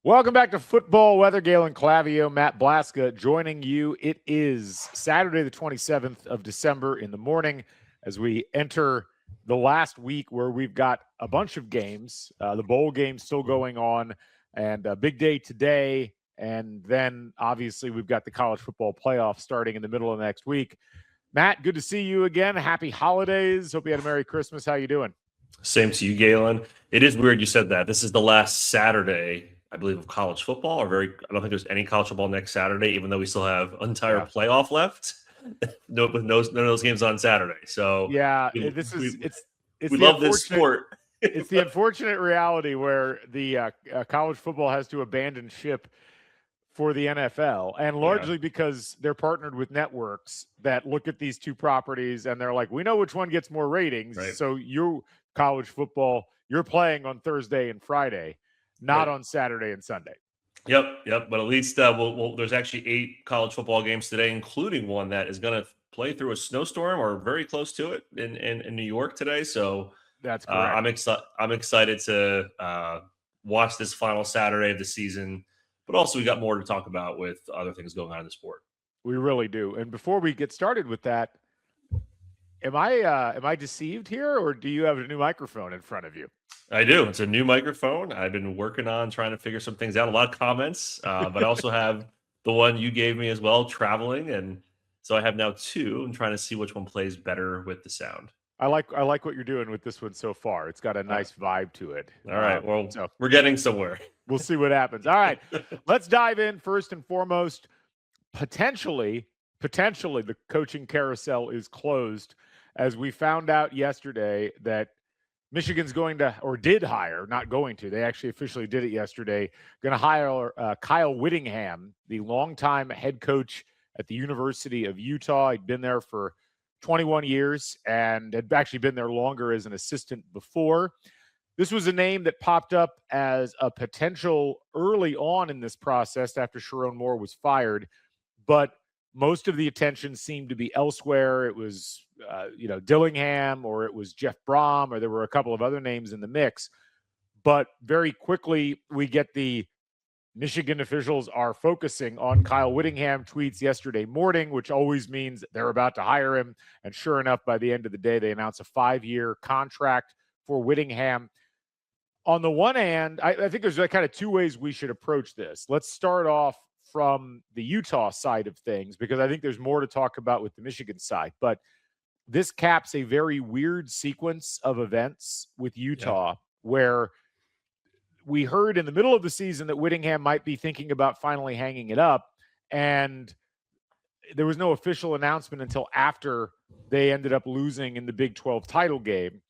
Welcome back to Football Weather. Galen, Clavio, Matt Blaszka joining you. It is Saturday, the 27th of December in the morning as we enter the last week where we've got a bunch of games. The bowl game still going on, and a big day today. And then, obviously, we've got the college football playoff starting in the middle of next week. Matt, good to see you again. Happy holidays. Hope you had a Merry Christmas. How you doing? Same to you, Galen. It is weird you said that. This is the last Saturday, I believe, of college football. I don't think there's any college football next Saturday, even though we still have entire playoff left. None of those games on Saturday. So yeah, we love this sport. It's the unfortunate reality where the college football has to abandon ship for the NFL, and largely because they're partnered with networks that look at these two properties and they're like, we know which one gets more ratings. Right. So college football, you're playing on Thursday and Friday, not on Saturday and Sunday. Yep. But at least there's actually 8 college football games today, including one that is going to play through a snowstorm or very close to it in New York today. So that's correct. I'm excited to watch this final Saturday of the season, but also we got more to talk about with other things going on in the sport. We really do. And before we get started with that, am I deceived here, or do you have a new microphone in front of you? I do. It's a new microphone. I've been working on trying to figure some things out. A lot of comments, but I also have the one you gave me as well, traveling, and so I have now 2. I'm trying to see which one plays better with the sound. I like what you're doing with this one so far. It's got a nice vibe to it. All right. Well, so we're getting somewhere. We'll see what happens. All right. Let's dive in first and foremost. Potentially, the coaching carousel is closed, as we found out yesterday that Michigan's going to, or did hire, not going to, they actually officially did it yesterday, going to hire Kyle Whittingham, the longtime head coach at the University of Utah. He'd been there for 21 years and had actually been there longer as an assistant before. This was a name that popped up as a potential early on in this process after Sharon Moore was fired, but most of the attention seemed to be elsewhere. It was, Dillingham, or it was Jeff Brom, or there were a couple of other names in the mix. But very quickly, we get the Michigan officials are focusing on Kyle Whittingham tweets yesterday morning, which always means they're about to hire him. And sure enough, by the end of the day, they announced a 5-year contract for Whittingham. On the one hand, I think there's kind of 2 ways we should approach this. Let's start off from the Utah side of things, because I think there's more to talk about with the Michigan side. But this caps a very weird sequence of events with Utah, where we heard in the middle of the season that Whittingham might be thinking about finally hanging it up, and there was no official announcement until after they ended up losing in the Big 12 title game.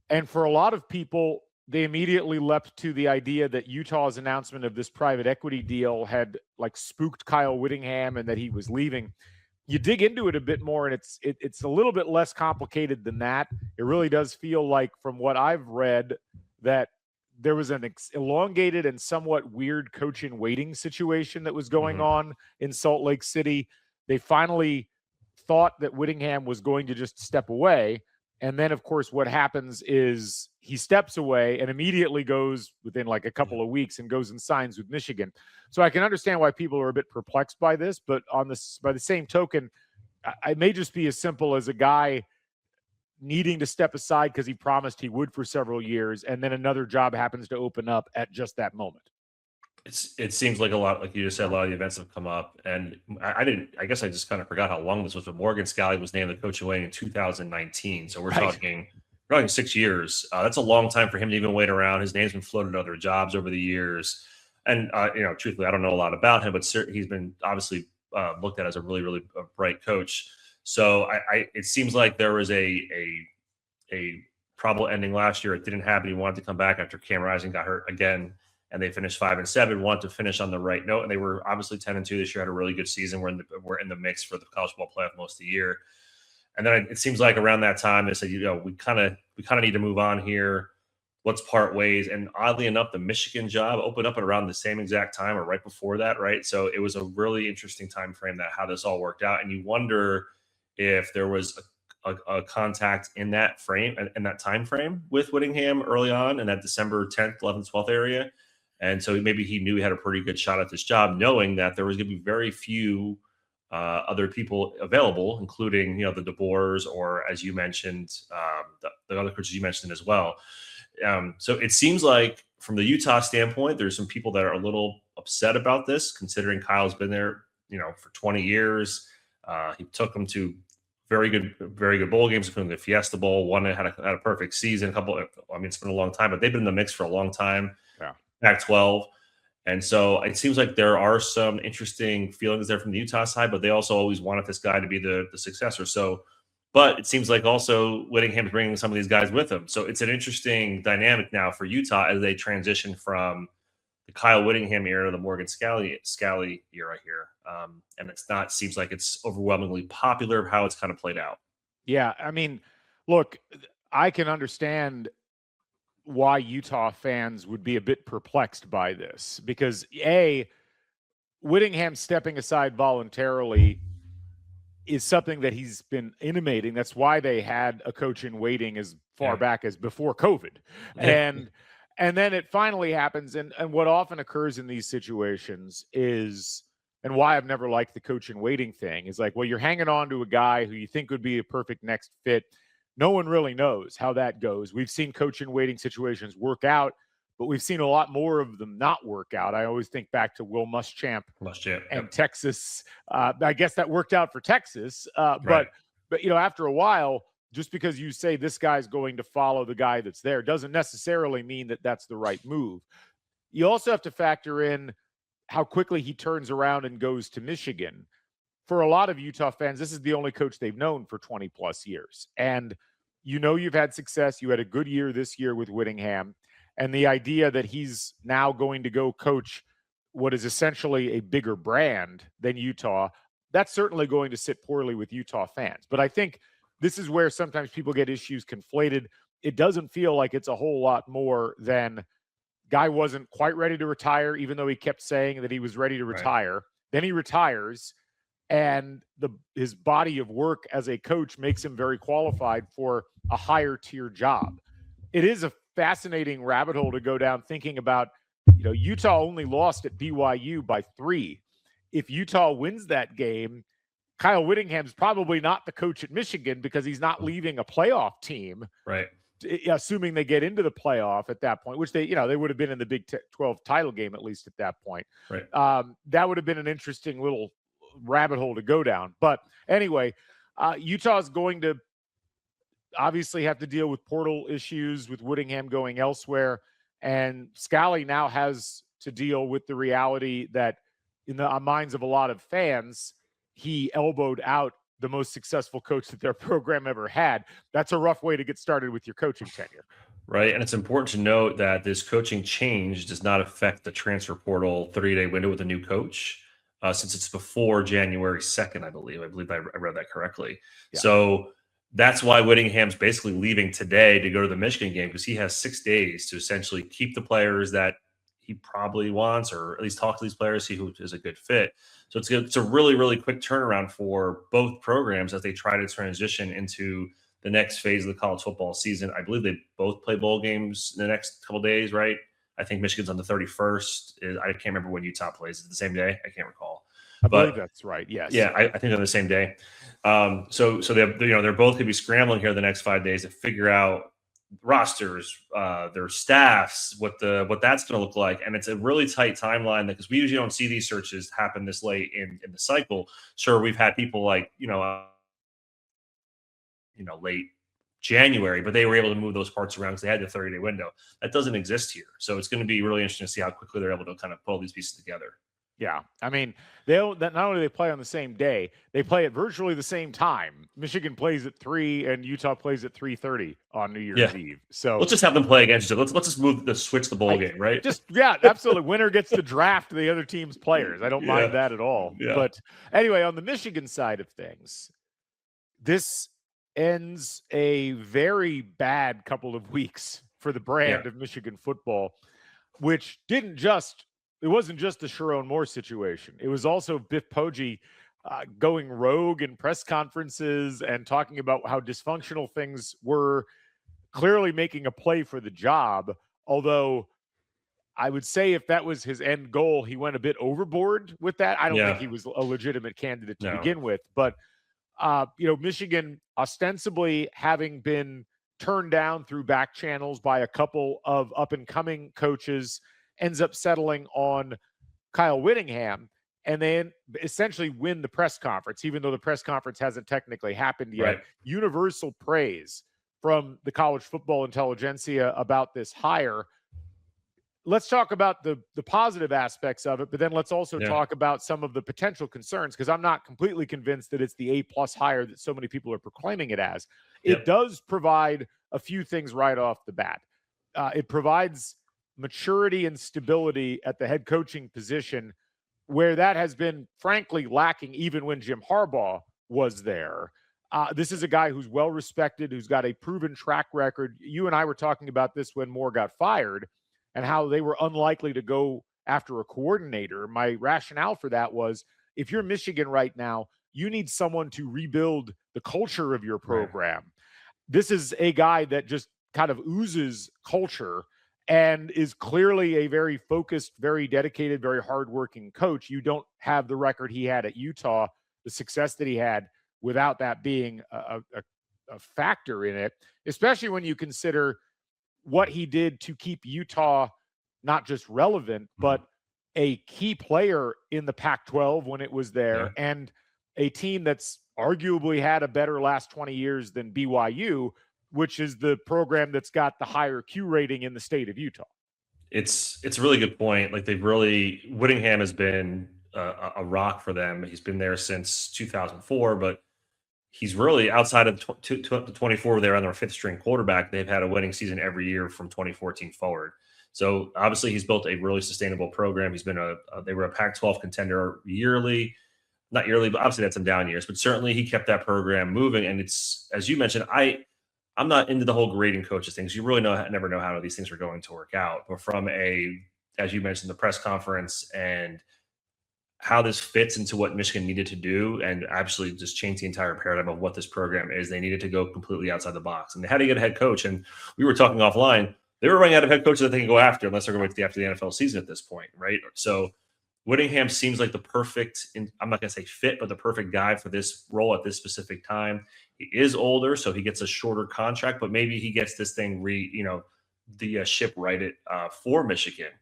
And for a lot of people, they immediately leapt to the idea that Utah's announcement of this private equity deal had spooked Kyle Whittingham and that he was leaving. You dig into it a bit more, and it's a little bit less complicated than that. It really does feel like, from what I've read, that there was an elongated and somewhat weird coaching waiting situation that was going on in Salt Lake City. They finally thought that Whittingham was going to just step away. And then, of course, what happens is he steps away and immediately goes within a couple of weeks and goes and signs with Michigan. So I can understand why people are a bit perplexed by this. But by the same token, it may just be as simple as a guy needing to step aside because he promised he would for several years, and then another job happens to open up at just that moment. It seems like a lot, like you just said, a lot of the events have come up, and I guess I just kind of forgot how long this was, but Morgan Scalley was named the coach of Wayne in 2019. So we're talking 6 years. That's a long time for him to even wait around. His name's been floated to other jobs over the years. And, truthfully, I don't know a lot about him, but he's been obviously looked at as a really, really bright coach. So it seems like there was a probable ending last year. It didn't happen. He wanted to come back after Cam Rising got hurt again. And they finished 5-7, wanted to finish on the right note. And they were obviously 10-2 this year, had a really good season. We're in the mix for the college football playoff most of the year. And then it seems like around that time, they said, we kind of need to move on here. Let's part ways. And oddly enough, the Michigan job opened up at around the same exact time or right before that, right? So it was a really interesting time frame how this all worked out. And you wonder if there was a contact in that frame, in that time frame with Whittingham early on in that December 10th, 11th, 12th area. And so maybe he knew he had a pretty good shot at this job, knowing that there was going to be very few other people available, including, the DeBoers, or as you mentioned, the other coaches you mentioned as well. So it seems like from the Utah standpoint, there's some people that are a little upset about this, considering Kyle's been there, for 20 years. He took them to very good bowl games, including the Fiesta Bowl. One that had a perfect season. It's been a long time, but they've been in the mix for a long time. Yeah. Pac-12. And so it seems like there are some interesting feelings there from the Utah side, but they also always wanted this guy to be the successor. So, but it seems like also Whittingham's bringing some of these guys with him. So it's an interesting dynamic now for Utah as they transition from the Kyle Whittingham era to the Morgan Scally era here. And seems like it's overwhelmingly popular how it's kind of played out. Yeah. Look, I can understand why Utah fans would be a bit perplexed by this, because Whittingham stepping aside voluntarily is something that he's been intimating. That's why they had a coach in waiting as far back as before COVID. And then it finally happens. And what often occurs in these situations is, and why I've never liked the coach in waiting thing, is like, well, you're hanging on to a guy who you think would be a perfect next fit. No one really knows how that goes. We've seen coach in waiting situations work out, but we've seen a lot more of them not work out. I always think back to Will Muschamp and Texas. I guess that worked out for Texas. But after a while, just because you say this guy's going to follow the guy that's there doesn't necessarily mean that that's the right move. You also have to factor in how quickly he turns around and goes to Michigan. For a lot of Utah fans, this is the only coach they've known for 20 plus years. And you've had success. You had a good year this year with Whittingham. And the idea that he's now going to go coach what is essentially a bigger brand than Utah, that's certainly going to sit poorly with Utah fans. But I think this is where sometimes people get issues conflated. It doesn't feel like it's a whole lot more than guy wasn't quite ready to retire, even though he kept saying that he was ready to retire. Then he retires. And his body of work as a coach makes him very qualified for a higher tier job. It is a fascinating rabbit hole to go down thinking about, Utah only lost at BYU by 3. If Utah wins that game, Kyle Whittingham's probably not the coach at Michigan because he's not leaving a playoff team. Right. Assuming they get into the playoff at that point, which they would have been in the Big 12 title game, at least at that point. Right. That would have been an interesting little rabbit hole to go down. But anyway, Utah is going to obviously have to deal with portal issues with Whittingham going elsewhere. And Scally now has to deal with the reality that in the minds of a lot of fans, he elbowed out the most successful coach that their program ever had. That's a rough way to get started with your coaching tenure. Right. And it's important to note that this coaching change does not affect the transfer portal 30-day window with a new coach. Since it's before January 2nd, I believe I read that correctly. Yeah. So that's why Whittingham's basically leaving today to go to the Michigan game, because he has 6 days to essentially keep the players that he probably wants, or at least talk to these players, see who is a good fit. So it's a really, really quick turnaround for both programs as they try to transition into the next phase of the college football season. I believe they both play bowl games in the next couple of days, right? I think Michigan's on the 31st. I can't remember when Utah plays. Is it the same day? I can't recall. I believe that's right. Yes. Yeah, I think on the same day. So they're both going to be scrambling here the next 5 days to figure out rosters, their staffs, what that's going to look like, and it's a really tight timeline because we usually don't see these searches happen this late in the cycle. Sure, we've had people like late January, but they were able to move those parts around because they had the 30-day window. That doesn't exist here. So it's going to be really interesting to see how quickly they're able to kind of pull these pieces together. Yeah. I mean, not only do they play on the same day, they play at virtually the same time. Michigan plays at 3 and Utah plays at 3:30 on New Year's Eve. So let's just have them play against each other. Let's just switch the bowl game, right? Absolutely. Winner gets to draft the other team's players. I don't mind that at all. Yeah. But anyway, on the Michigan side of things, this ends a very bad couple of weeks for the brand of Michigan football, which it wasn't just the Sharon Moore situation. It was also Biff Poggi going rogue in press conferences and talking about how dysfunctional things were, clearly making a play for the job. Although I would say if that was his end goal, he went a bit overboard with that. I don't think he was a legitimate candidate to begin with. But, Michigan ostensibly having been turned down through back channels by a couple of up-and-coming coaches ends up settling on Kyle Whittingham, and then essentially win the press conference, even though the press conference hasn't technically happened yet. Right. Universal praise from the college football intelligentsia about this hire. Let's talk about the positive aspects of it, but then let's also talk about some of the potential concerns, because I'm not completely convinced that it's the A+ hire that so many people are proclaiming it as. It does provide a few things right off the bat. It provides maturity and stability at the head coaching position, where that has been frankly lacking even when Jim Harbaugh was there. This is a guy who's well respected, who's got a proven track record. You and I were talking about this when Moore got fired and how they were unlikely to go after a coordinator. My rationale for that was, if you're Michigan right now, you need someone to rebuild the culture of your program. Right. This is a guy that just kind of oozes culture and is clearly a very focused, very dedicated, very hardworking coach. You don't have the record he had at Utah, the success that he had, without that being a factor in it, especially when you consider what he did to keep Utah not just relevant, but a key player in the Pac-12 when it was there, and a team that's arguably had a better last 20 years than BYU, which is the program that's got the higher Q rating in the state of Utah. It's a really good point. Like, Whittingham has been a rock for them. He's been there since 2004, but he's really, outside of the 24, they're on their 5th string quarterback. They've had a winning season every year from 2014 forward. So obviously he's built a really sustainable program. He's been they were a Pac-12 contender not yearly, but obviously that's some down years, but certainly he kept that program moving. And it's, as you mentioned, I'm not into the whole grading coaches things. You really never know how these things are going to work out. But from as you mentioned, the press conference and how this fits into what Michigan needed to do and actually just change the entire paradigm of what this program is, they needed to go completely outside the box. And they had to get a head coach. And we were talking offline, they were running out of head coaches that they can go after unless they're going to wait after the NFL season at this point, right? So Whittingham seems like the perfect, I'm not going to say fit, but the perfect guy for this role at this specific time. He is older, so he gets a shorter contract, but maybe he gets this thing the ship righted for Michigan.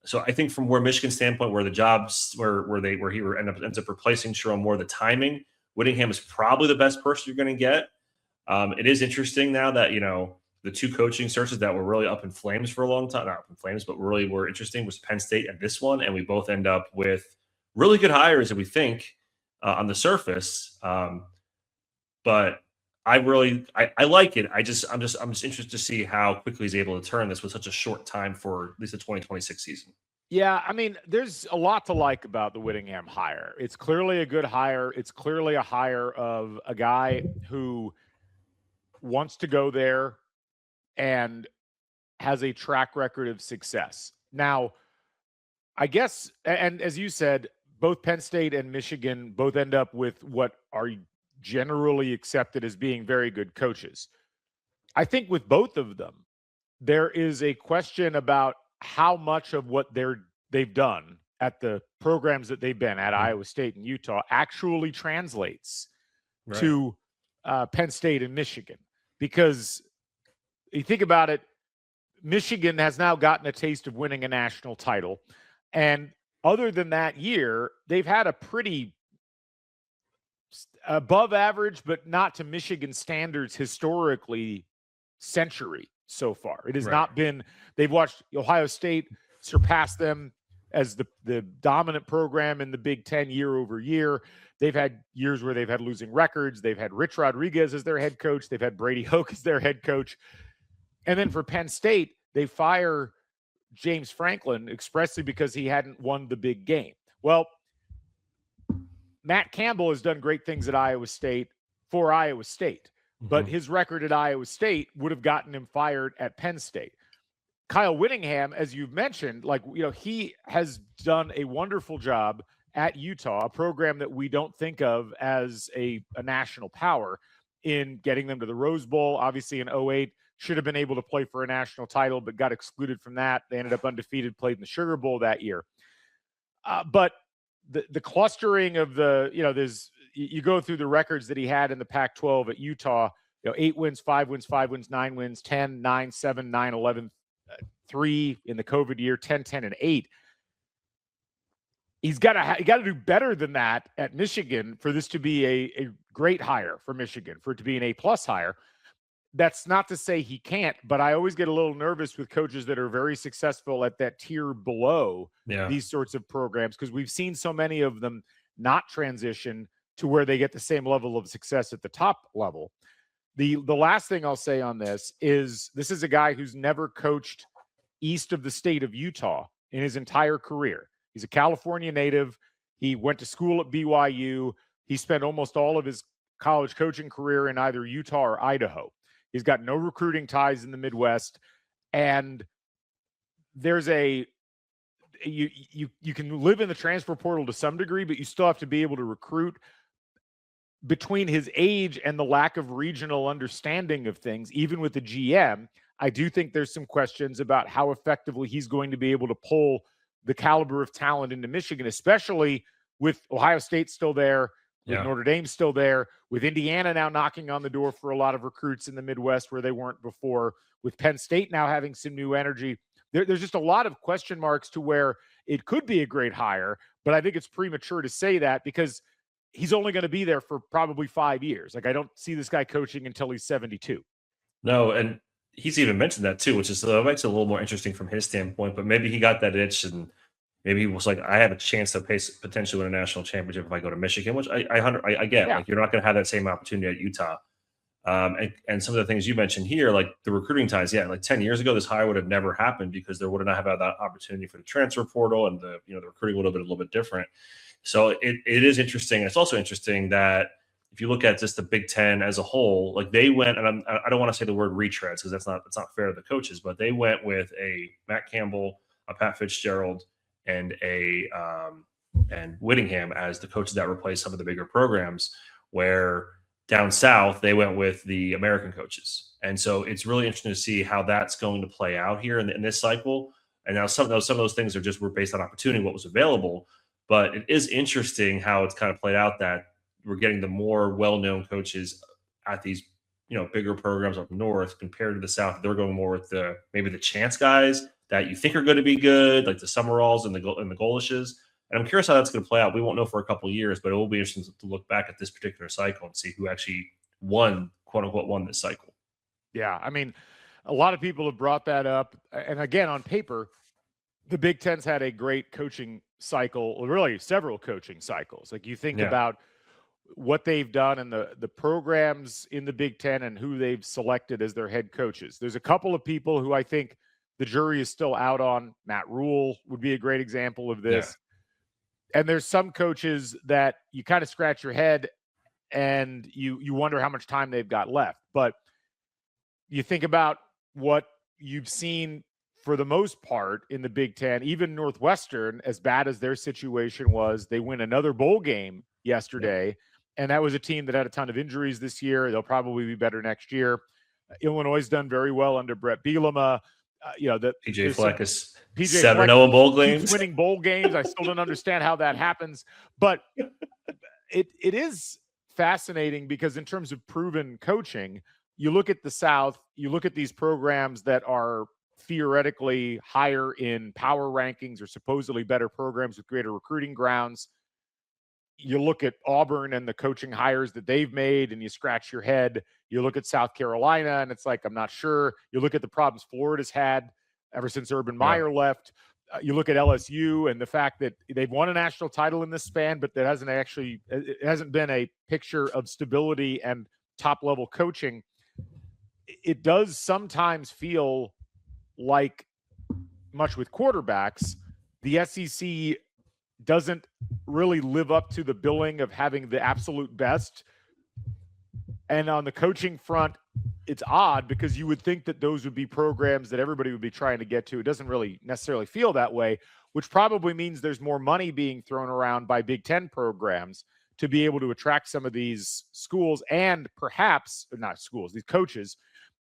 So I think from where Michigan's standpoint, where the jobs where he ends up replacing Sharon Moore, the timing, Whittingham is probably the best person you're going to get. It is interesting now that the two coaching searches that were really up in flames for a long time, not up in flames, but really were interesting, was Penn State and this one, and we both end up with really good hires that we think on the surface. But I like it. I'm just interested to see how quickly he's able to turn this with such a short time for at least the 2026 season. Yeah, I mean, there's a lot to like about the Whittingham hire. It's clearly a good hire. It's clearly a hire of a guy who wants to go there and has a track record of success. Now, I guess, and as you said, both Penn State and Michigan both end up with what are generally accepted as being very good coaches. I think with both of them, there is a question about how much of what they've done at the programs that they've been at, Iowa State and Utah, actually translates to Penn State and Michigan. Because you think about it, Michigan has now gotten a taste of winning a national title. And other than that year, they've had a pretty above average, but not to Michigan standards historically, century so far. It has not been, they've watched Ohio State surpass them as the dominant program in the Big Ten year over year. They've had years where they've had losing records. They've had Rich Rodriguez as their head coach. They've had Brady Hoke as their head coach. And then for Penn State, they fire James Franklin expressly because he hadn't won the big game. Well, Matt Campbell has done great things at Iowa State for Iowa State, but his record at Iowa State would have gotten him fired at Penn State. Kyle Whittingham, as you've mentioned, he has done a wonderful job at Utah, a program that we don't think of as a national power, in getting them to the Rose Bowl. Obviously in 2008, should have been able to play for a national title, but got excluded from that. They ended up undefeated, played in the Sugar Bowl that year. But the clustering of you go through the records that he had in the Pac-12 at Utah, 8 wins, 5 wins, 5 wins, 9 wins, 10, 9, 7, 9, 11, 3 in the COVID year, 10, 10, and 8. He's got to do better than that at Michigan for this to be a great hire for Michigan, for it to be an A+ hire. That's not to say he can't, but I always get a little nervous with coaches that are very successful at that tier below these sorts of programs, because we've seen so many of them not transition to where they get the same level of success at the top level. The last thing I'll say on this is a guy who's never coached east of the state of Utah in his entire career. He's a California native. He went to school at BYU. He spent almost all of his college coaching career in either Utah or Idaho. He's got no recruiting ties in the Midwest. And there's you can live in the transfer portal to some degree, but you still have to be able to recruit. Between his age and the lack of regional understanding of things, even with the GM, I do think there's some questions about how effectively he's going to be able to pull the caliber of talent into Michigan, especially with Ohio State still there, with Notre Dame still there, with Indiana now knocking on the door for a lot of recruits in the Midwest where they weren't before, with Penn State now having some new energy. There's just a lot of question marks to where it could be a great hire, but I think it's premature to say that because he's only going to be there for probably 5 years. Like, I don't see this guy coaching until he's 72. No, and he's even mentioned that too, which is makes it a little more interesting from his standpoint. But maybe he got that itch, and maybe he was like, I have a chance to potentially win a national championship if I go to Michigan, which I get. Yeah. Like, you're not going to have that same opportunity at Utah. And some of the things you mentioned here, like the recruiting ties, like 10 years ago, this hire would have never happened because there would not have had that opportunity for the transfer portal, and the recruiting would have been a little bit different. So it is interesting. It's also interesting that if you look at just the Big Ten as a whole, like they went, and I don't want to say the word retreads because that's not fair to the coaches, but they went with a Matt Campbell, a Pat Fitzgerald, and and Whittingham as the coaches that replaced some of the bigger programs, where down south they went with the American coaches. And so it's really interesting to see how that's going to play out here in this cycle. And now some of those things were based on opportunity, what was available. But it is interesting how it's kind of played out that we're getting the more well-known coaches at these, bigger programs up north compared to the south. They're going more with maybe the chance guys that you think are going to be good, like the Summeralls and the Golishes. And I'm curious how that's going to play out. We won't know for a couple of years, but it will be interesting to look back at this particular cycle and see who actually won, quote unquote, won this cycle. Yeah, I mean, a lot of people have brought that up. And again, on paper, the Big Ten's had a great coaching cycle, really several coaching cycles. Like, you think about what they've done and the programs in the Big Ten and who they've selected as their head coaches. There's a couple of people who I think the jury is still out on. Matt Rule would be a great example of this. Yeah. And there's some coaches that you kind of scratch your head and you wonder how much time they've got left. But you think about what you've seen for the most part in the Big Ten, even Northwestern, as bad as their situation was, they win another bowl game yesterday. Yeah. And that was a team that had a ton of injuries this year. They'll probably be better next year. Illinois has done very well under Brett Bielema. PJ Fleck is 7-0 in bowl games. Winning bowl games. I still don't understand how that happens. But it is fascinating because in terms of proven coaching, you look at the South, you look at these programs that are theoretically higher in power rankings or supposedly better programs with greater recruiting grounds. You look at Auburn and the coaching hires that they've made and you scratch your head. You look at South Carolina and it's like, I'm not sure. You look at the problems Florida's had ever since Urban Meyer left. You look at LSU and the fact that they've won a national title in this span, but it hasn't been a picture of stability and top level coaching. It does sometimes feel like, much with quarterbacks, the SEC doesn't really live up to the billing of having the absolute best. And on the coaching front, it's odd because you would think that those would be programs that everybody would be trying to get to. It doesn't really necessarily feel that way, which probably means there's more money being thrown around by Big Ten programs to be able to attract some of these schools and perhaps not schools, these coaches,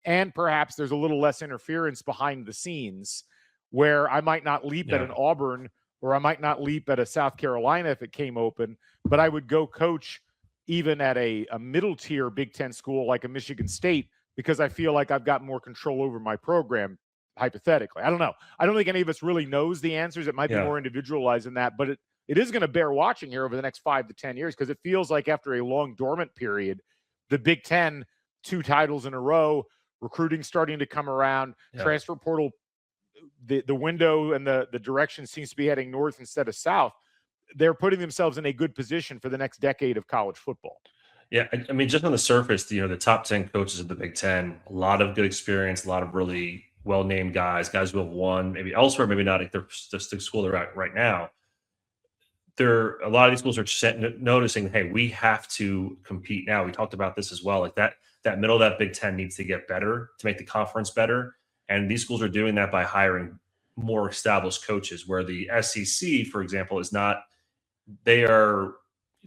and perhaps there's a little less interference behind the scenes where I might not leap at an Auburn or I might not leap at a South Carolina if it came open, but I would go coach even at a middle tier Big Ten school like a Michigan State because I feel like I've got more control over my program, hypothetically. I don't know. I don't think any of us really knows the answers. It might be more individualized than that, but it is going to bear watching here over the next 5 to 10 years because it feels like after a long dormant period, the Big Ten, 2 titles in a row, recruiting starting to come around, transfer portal, the window and the direction seems to be heading north instead of south. They're putting themselves in a good position for the next decade of college football. Yeah, I mean, just on the surface, the top 10 coaches of the Big Ten, a lot of good experience, a lot of really well-named guys who have won, maybe elsewhere, maybe not at the school they're at right now. A lot of these schools are noticing, hey, we have to compete now. We talked about this as well. Like that middle of that Big Ten needs to get better to make the conference better. And these schools are doing that by hiring more established coaches, where the SEC, for example, is not. They are,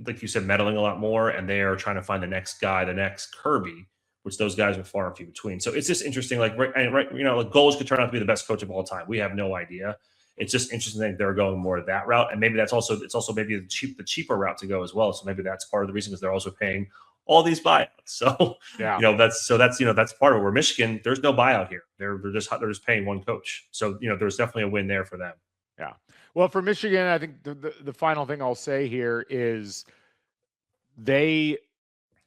like you said, meddling a lot more, and they are trying to find the next guy, the next Kirby, which those guys are far and few between. So it's just interesting. Like Goals could turn out to be the best coach of all time. We have no idea. It's just interesting that they're going more that route, and maybe it's also maybe the cheaper route to go as well. So maybe that's part of the reason, because they're also paying all these buyouts. So that's part of it. Where Michigan, there's no buyout here. They're just paying one coach. So there's definitely a win there for them. Yeah. Well, for Michigan, I think the final thing I'll say here is they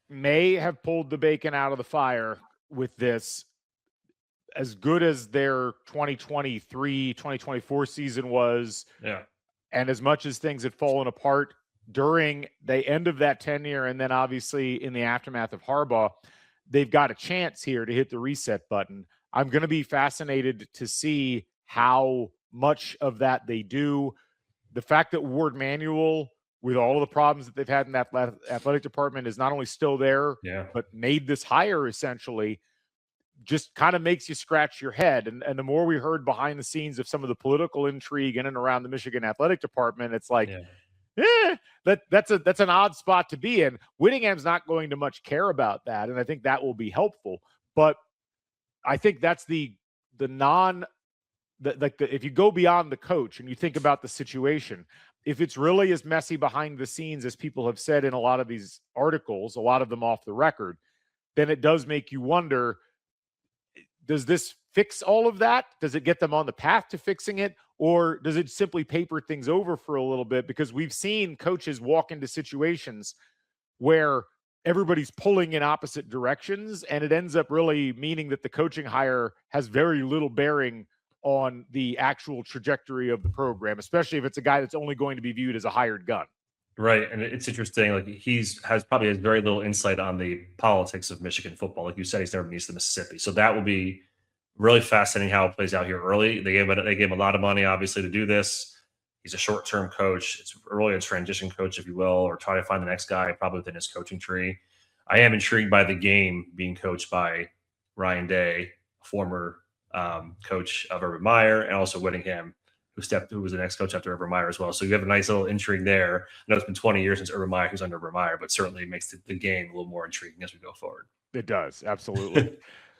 may have pulled the bacon out of the fire with this. As good as their 2023, 2024 season was, and as much as things had fallen apart during the end of that tenure, and then obviously in the aftermath of Harbaugh, they've got a chance here to hit the reset button. I'm going to be fascinated to see how much of that they do. The fact that Ward Manuel, with all of the problems that they've had in that athletic department, is not only still there, but made this hire essentially, just kind of makes you scratch your head. And the more we heard behind the scenes of some of the political intrigue in and around the Michigan athletic department, it's like, that's an odd spot to be in. Whittingham's not going to much care about that, and I think that will be helpful. But I think that's if you go beyond the coach and you think about the situation, if it's really as messy behind the scenes as people have said in a lot of these articles, a lot of them off the record, then it does make you wonder, does this fix all of that? Does it get them on the path to fixing it? Or does it simply paper things over for a little bit? Because we've seen coaches walk into situations where everybody's pulling in opposite directions, and it ends up really meaning that the coaching hire has very little bearing on the actual trajectory of the program, especially if it's a guy that's only going to be viewed as a hired gun. Right. And it's interesting. Like has very little insight on the politics of Michigan football. Like you said, he's never been east of Mississippi. So that will be really fascinating how it plays out here early. They gave him a lot of money, obviously, to do this. He's a short-term coach. It's really a transition coach, if you will, or try to find the next guy probably within his coaching tree. I am intrigued by the game being coached by Ryan Day, former coach of Urban Meyer, and also Whittingham, who was the next coach after Urban Meyer as well. So you have a nice little intrigue there. I know it's been 20 years since Urban Meyer, who's under Urban Meyer, but certainly it makes the game a little more intriguing as we go forward. It does, absolutely.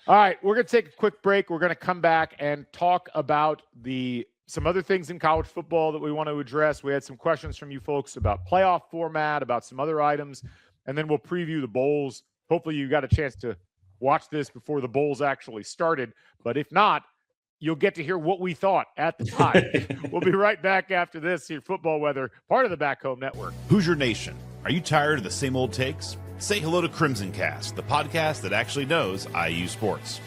All right, we're going to take a quick break. We're going to come back and talk about some other things in college football that we want to address. We had some questions from you folks about playoff format, about some other items, and then we'll preview the bowls. Hopefully you got a chance to watch this before the bowls actually started, but if not, you'll get to hear what we thought at the time. We'll be right back after this here, Football Weather, part of the Back Home Network. Hoosier Nation, are you tired of the same old takes? Say hello to Crimson Cast, the podcast that actually knows IU sports.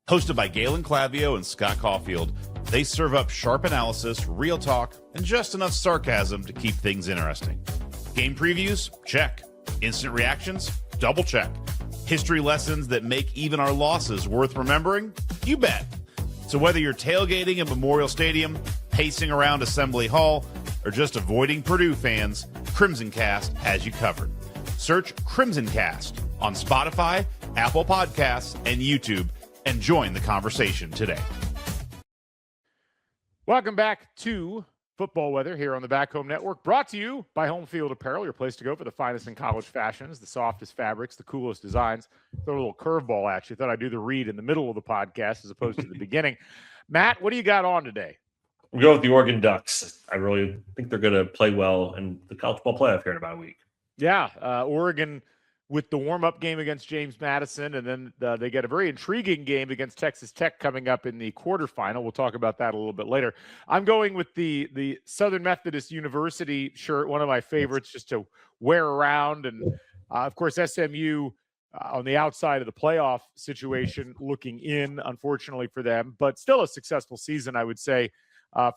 Hosted by Galen, Clavio, and Scott Caulfield, they serve up sharp analysis, real talk, and just enough sarcasm to keep things interesting. Game previews? Check. Instant reactions? Double check. History lessons that make even our losses worth remembering? You bet. So whether you're tailgating at Memorial Stadium, pacing around Assembly Hall, or just avoiding Purdue fans, Crimson Cast has you covered. Search Crimson Cast on Spotify, Apple Podcasts, and YouTube, and join the conversation today. Welcome back to football weather here on the Back Home Network, brought to you by Homefield Apparel, your place to go for the finest in college fashions, the softest fabrics, the coolest designs. Throw a little curveball at you. Thought I'd do the read in the middle of the podcast as opposed to the beginning. Matt, what do you got on today? We go with the Oregon Ducks. I really think they're going to play well in the college football playoff here in about a week. Yeah, Oregon with the warm-up game against James Madison, and then they get a very intriguing game against Texas Tech coming up in the quarterfinal. We'll talk about that a little bit later. I'm going with the Southern Methodist University shirt, one of my favorites, just to wear around. And, of course, SMU on the outside of the playoff situation looking in, unfortunately for them, but still a successful season, I would say,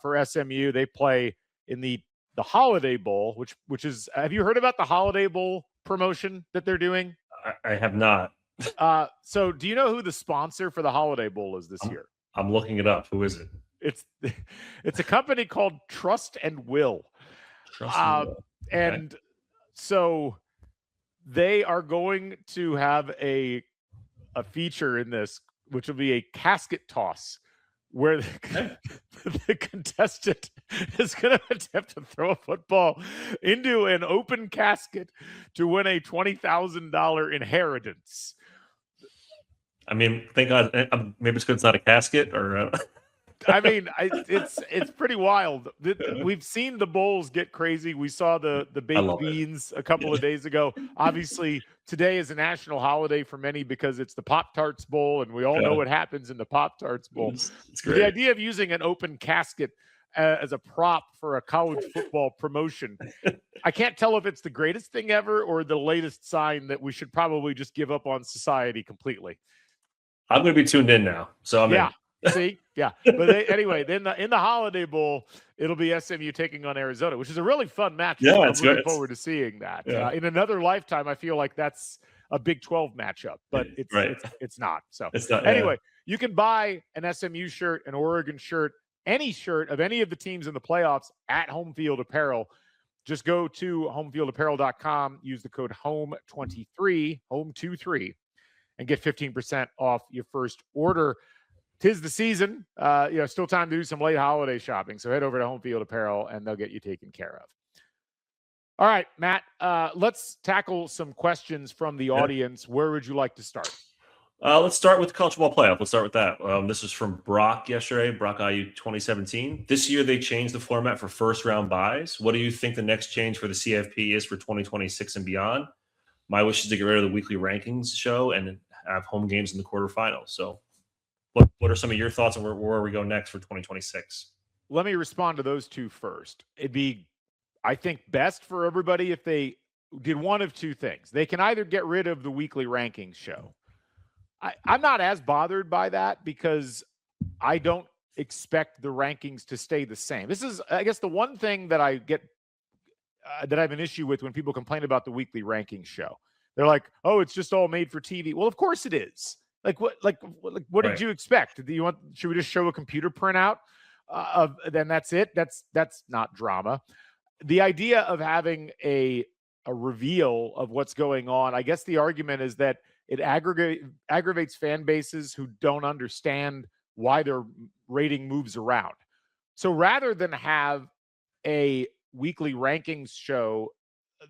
for SMU. They play in the Holiday Bowl, which is, have you heard about the Holiday Bowl promotion that they're doing? I have not. So do you know who the sponsor for the Holiday Bowl is this year? I'm looking it up. Who is it? It's a company called Trust and Will. Trust and Will. Okay. And so they are going to have a feature in this, which will be a casket toss, where the contestant is going to attempt to throw a football into an open casket to win a $20,000 inheritance. I mean, thank God. Maybe it's because it's not a casket, or I mean, it's pretty wild. We've seen the bowls get crazy. We saw the baked beans a couple of days ago. Obviously, today is a national holiday for many because it's the Pop-Tarts Bowl, and we all know what happens in the Pop-Tarts Bowl. It's great. The idea of using an open casket as a prop for a college football promotion, I can't tell if it's the greatest thing ever or the latest sign that we should probably just give up on society completely. I'm going to be tuned in now. So I'm in. See, yeah, but anyway, then in the Holiday Bowl, it'll be SMU taking on Arizona, which is a really fun match. Yeah, I'm looking forward to seeing that. Yeah. In another lifetime, I feel like that's a Big 12 matchup, but it's not. So it's not, anyway, you can buy an SMU shirt, an Oregon shirt, any shirt of any of the teams in the playoffs at Homefield Apparel. Just go to homefieldapparel.com, use the code HOME23, HOME23, and get 15% off your first order. 'Tis the season, still time to do some late holiday shopping. So head over to Homefield Apparel and they'll get you taken care of. All right, Matt, let's tackle some questions from the audience. Where would you like to start? Let's start with the college football playoff. Let's start with that. This is from Brock yesterday, Brock IU 2017. This year they changed the format for first round buys. What do you think the next change for the CFP is for 2026 and beyond? My wish is to get rid of the weekly rankings show and have home games in the quarterfinals. So what are some of your thoughts on where we go next for 2026? Let me respond to those two first. It'd be, I think, best for everybody if they did one of two things. They can either get rid of the weekly rankings show. I'm not as bothered by that because I don't expect the rankings to stay the same. This is, I guess, the one thing that I get that I have an issue with when people complain about the weekly rankings show. They're like, "Oh, it's just all made for TV." Well, of course it is. What did you expect? Should we just show a computer printout then that's it? That's not drama. The idea of having a reveal of what's going on, I guess the argument is that it aggravates fan bases who don't understand why their rating moves around. So rather than have a weekly rankings show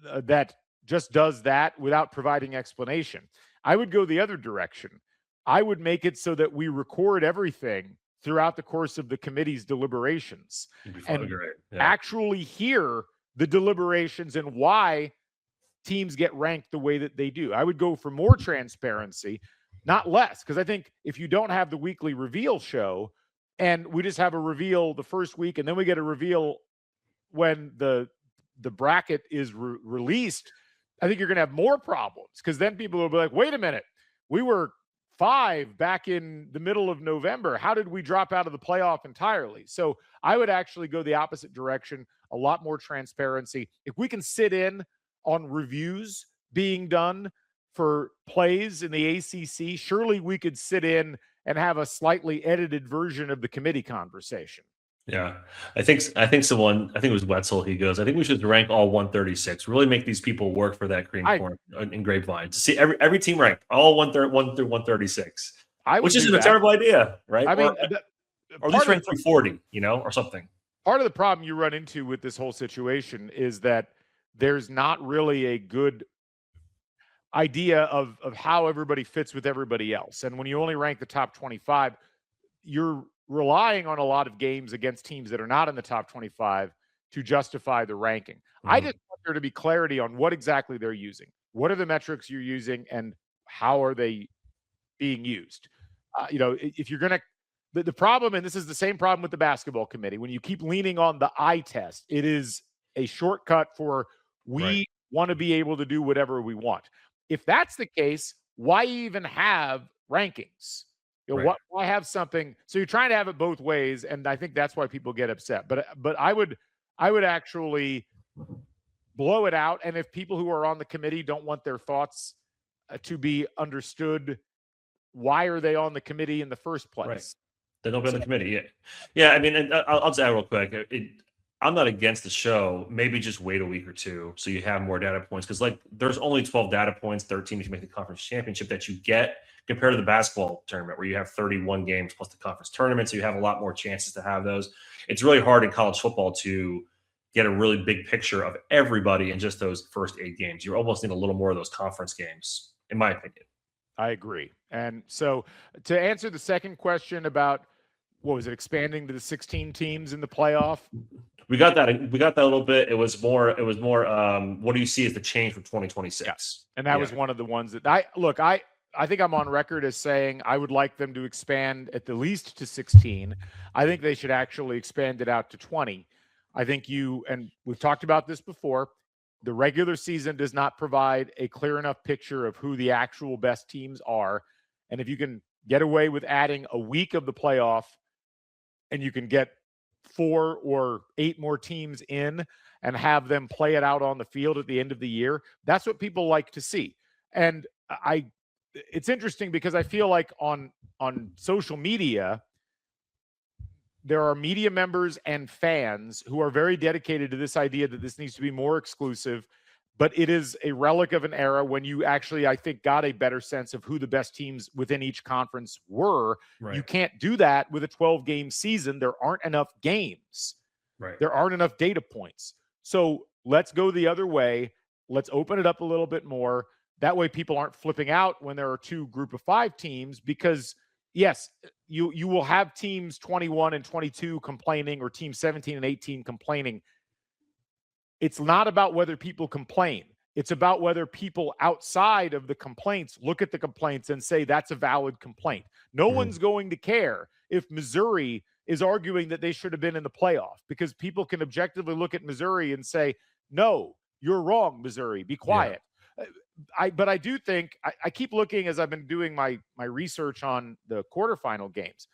that just does that without providing explanation, I would go the other direction. I would make it so that we record everything throughout the course of the committee's deliberations and actually hear the deliberations and why teams get ranked the way that they do. I would go for more transparency, not less, because I think if you don't have the weekly reveal show and we just have a reveal the first week and then we get a reveal when the bracket is released, I think you're going to have more problems because then people will be like, wait a minute, we were 5 back in the middle of November. How did we drop out of the playoff entirely? So I would actually go the opposite direction, a lot more transparency. If we can sit in on reviews being done for plays in the ACC, surely we could sit in and have a slightly edited version of the committee conversation. Yeah, I think it was Wetzel. He goes, I think we should rank all 136. Really make these people work for that cream corn in grapevine to see every team ranked all 1 through 136, which isn't a terrible idea, right? I mean, or at least rank through 40, or something. Part of the problem you run into with this whole situation is that there's not really a good idea of how everybody fits with everybody else. And when you only rank the top 25, you're relying on a lot of games against teams that are not in the top 25 to justify the ranking. Mm-hmm. I just want there to be clarity on what exactly they're using. What are the metrics you're using and how are they being used? If you're going to, the problem, and this is the same problem with the basketball committee, when you keep leaning on the eye test, it is a shortcut for we want to be able to do whatever we want. If that's the case, why even have rankings? Why have something? So you're trying to have it both ways, and I think that's why people get upset. But I would actually blow it out, and if people who are on the committee don't want their thoughts to be understood, why are they on the committee in the first place? Right. They don't be on the committee. Yeah. I mean, and I'll say real quick. I'm not against the show. Maybe just wait a week or two so you have more data points. Because there's only 12 data points, 13 if you make the conference championship that you get compared to the basketball tournament where you have 31 games plus the conference tournament. So you have a lot more chances to have those. It's really hard in college football to get a really big picture of everybody in just those first 8 games. You almost need a little more of those conference games, in my opinion. I agree. And so to answer the second question about, what was it, expanding to the 16 teams in the playoff? We got that a little bit. It was more, what do you see as the change for 2026? Yes. And that was one of the ones that I think I'm on record as saying I would like them to expand at the least to 16. I think they should actually expand it out to 20. I think and we've talked about this before, the regular season does not provide a clear enough picture of who the actual best teams are. And if you can get away with adding a week of the playoff and you can get 4 or 8 more teams in and have them play it out on the field at the end of the year, that's what people like to see. And it's interesting because I feel like on social media, there are media members and fans who are very dedicated to this idea that this needs to be more exclusive, but it is a relic of an era when you actually, I think, got a better sense of who the best teams within each conference were. Right. You can't do that with a 12-game season. There aren't enough games. Right. There aren't enough data points. So let's go the other way. Let's open it up a little bit more. That way people aren't flipping out when there are 2 group of 5 teams because, yes, you will have teams 21 and 22 complaining or teams 17 and 18 complaining. It's not about whether people complain. It's about whether people outside of the complaints look at the complaints and say that's a valid complaint. No one's going to care if Missouri is arguing that they should have been in the playoff because people can objectively look at Missouri and say, no, you're wrong, Missouri, be quiet. Yeah. But I do think I keep looking as I've been doing my research on the quarterfinal games.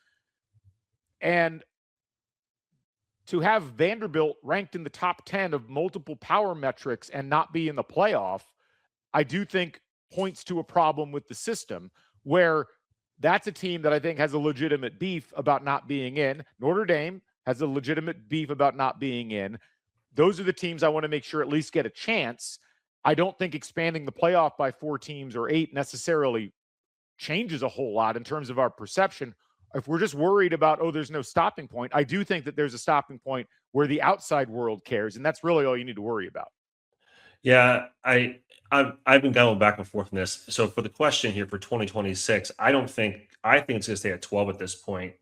And to have Vanderbilt ranked in the top 10 of multiple power metrics and not be in the playoff, I do think points to a problem with the system where that's a team that I think has a legitimate beef about not being in. Notre Dame has a legitimate beef about not being in. Those are the teams I want to make sure at least get a chance. I don't think expanding the playoff by 4 teams or 8 necessarily changes a whole lot in terms of our perception. If we're just worried about, there's no stopping point, I do think that there's a stopping point where the outside world cares, and that's really all you need to worry about. Yeah, I've been going back and forth on this. So for the question here for 2026, I think it's going to stay at 12 at this point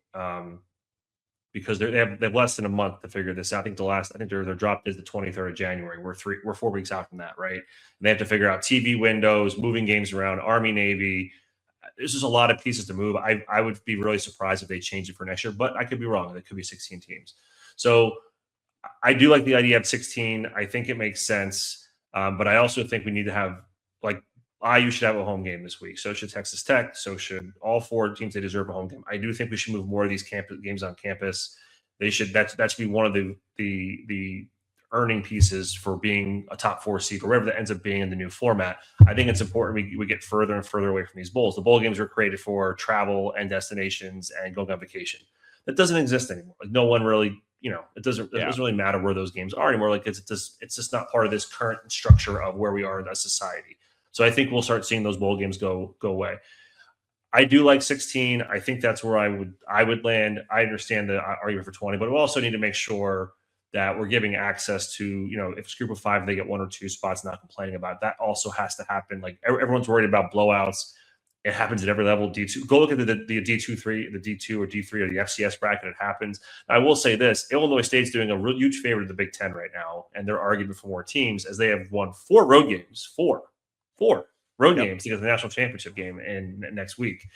because they have less than a month to figure this out. I think their drop is the 23rd of January. We're 4 weeks out from that, right? And they have to figure out TV windows, moving games around, Army, Navy. There's just a lot of pieces to move. I would be really surprised if they change it for next year, but I could be wrong. It could be 16 teams. So I do like the idea of 16. I think it makes sense. But I also think we need to have, IU should have a home game this week. So should Texas Tech. So should all 4 teams. They deserve a home game. I do think we should move more of these campus games on campus. They should. That should be one of the earning pieces for being a top 4 seed or whatever that ends up being in the new format. I think it's important we get further and further away from these bowls. The bowl games were created for travel and destinations and going on vacation. That doesn't exist anymore. No one really, it doesn't really matter where those games are anymore. It's just not part of this current structure of where we are as a society. So I think we'll start seeing those bowl games go away. I do like 16. I think that's where I would land. I understand the argument for 20, but we also need to make sure that we're giving access to, if it's group of 5, they get 1 or 2 spots, not complaining about it. That also has to happen. Like everyone's worried about blowouts. It happens at every level. D2. Go look at the D2, 3, the D2 or D3 or the FCS bracket. It happens. I will say this: Illinois State's doing a real huge favor to the Big Ten right now, and they're arguing for more teams as they have won 4 road games. Four road games to get the national championship game in next week.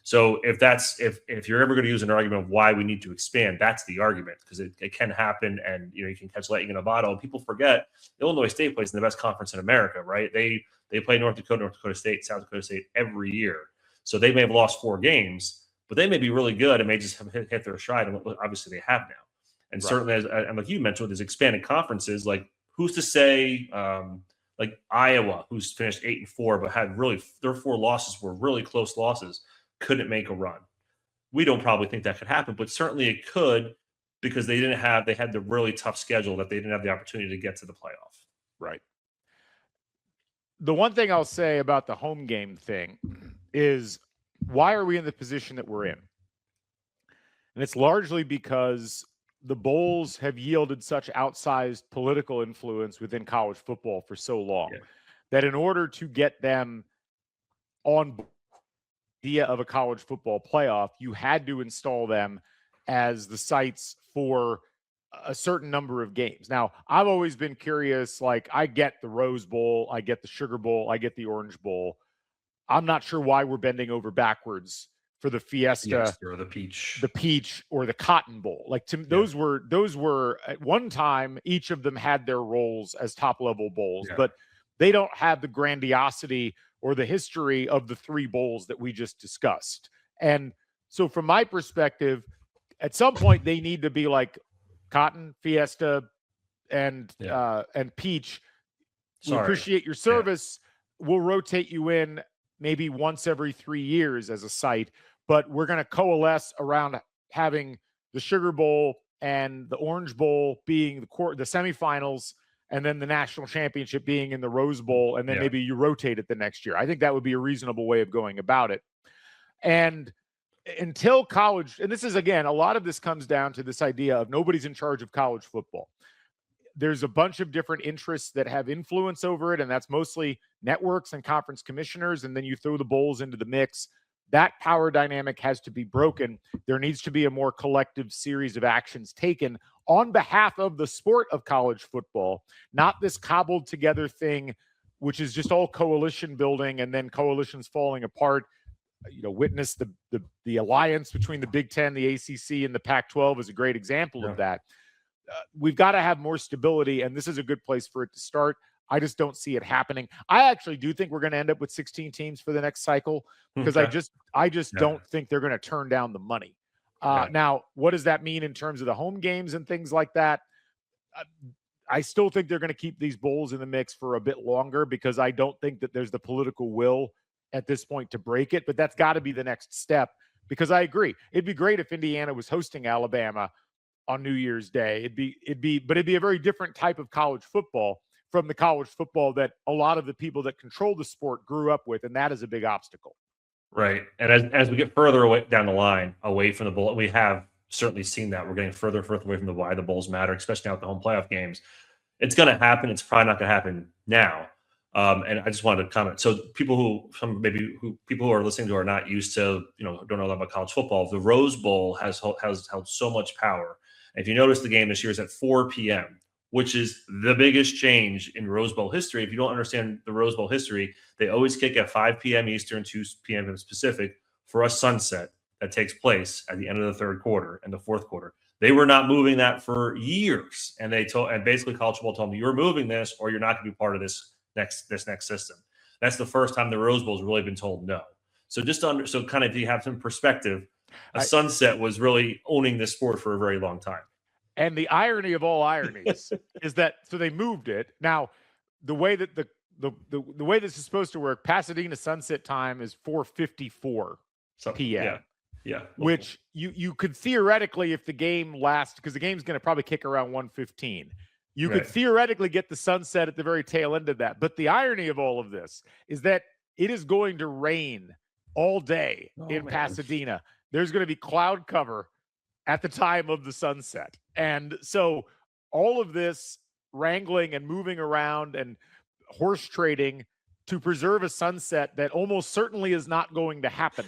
So if you're ever going to use an argument of why we need to expand, that's the argument, because it can happen, and you can catch lightning in a bottle. People forget Illinois State plays in the best conference in America, right? They play North Dakota State, South Dakota State every year. So they may have lost 4 games, but they may be really good and may just have hit their stride, and obviously they have now. And certainly, and like you mentioned, with these expanded conferences, like who's to say, like Iowa, who's finished 8-4, but had really their 4 losses were really close losses, couldn't make a run. We don't probably think that could happen, but certainly it could, because they had the really tough schedule that they didn't have the opportunity to get to the playoff. Right. The one thing I'll say about the home game thing is, why are we in the position that we're in? And it's largely because the bowls have yielded such outsized political influence within college football for so long that in order to get them on the idea of a college football playoff, you had to install them as the sites for a certain number of games. Now, I've always been curious, like, I get the Rose Bowl, I get the Sugar Bowl, I get the Orange Bowl. I'm not sure why we're bending over backwards for the Fiesta or the Peach, or the Cotton Bowl. Like, those were at one time, each of them had their roles as top level bowls, but they don't have the grandiosity or the history of the 3 bowls that we just discussed. And so from my perspective, at some point they need to be like Cotton, Fiesta, and Peach. We appreciate your service. We'll rotate you in maybe once every 3 years as a site, but we're going to coalesce around having the Sugar Bowl and the Orange Bowl being the semifinals, and then the national championship being in the Rose Bowl, and then maybe you rotate it the next year. I think that would be a reasonable way of going about it. And until college, and this is, again, a lot of this comes down to this idea of nobody's in charge of college football. There's a bunch of different interests that have influence over it, and that's mostly networks and conference commissioners, and then you throw the bowls into the mix. That power dynamic has to be broken. There needs to be a more collective series of actions taken on behalf of the sport of college football, not this cobbled together thing, which is just all coalition building and then coalitions falling apart. Witness the alliance between the Big Ten, the ACC, and the Pac-12 is a great example of that. We've got to have more stability, and this is a good place for it to start. I just don't see it happening. I actually do think we're going to end up with 16 teams for the next cycle, because I just don't think they're going to turn down the money. Now, what does that mean in terms of the home games and things like that? I still think they're going to keep these bowls in the mix for a bit longer, because I don't think that there's the political will at this point to break it, but that's got to be the next step, because I agree. It'd be great if Indiana was hosting Alabama on New Year's Day. It'd be a very different type of college football from the college football that a lot of the people that control the sport grew up with, and that is a big obstacle. Right. And as we get further away down the line, away from the bowl, we have certainly seen that we're getting further and further away from the why the bowls matter, especially now with the home playoff games. It's going to happen. It's probably not going to happen now. And I just wanted to comment. So people who are listening to are not used to, don't know a lot about college football. The Rose Bowl has held so much power. And if you notice, the game this year is at 4 p.m., which is the biggest change in Rose Bowl history. If you don't understand the Rose Bowl history, they always kick at 5 p.m. Eastern, 2 p.m. Pacific for a sunset that takes place at the end of the third quarter and the fourth quarter. They were not moving that for years, and basically college football told them, you're moving this, or you're not going to be part of this next system. That's the first time the Rose Bowl's really been told no. So so kind of, if you have some perspective, sunset was really owning this sport for a very long time. And the irony of all ironies is that, so they moved it. Now, the way that the way this is supposed to work, Pasadena sunset time is 4:54 p.m. Yeah. Which you could theoretically, if the game lasts, because the game's going to probably kick around 1:15, you could theoretically get the sunset at the very tail end of that. But the irony of all of this is that it is going to rain all day in man. Pasadena. There's going to be cloud cover at the time of the sunset. And so all of this wrangling and moving around and horse trading to preserve a sunset that almost certainly is not going to happen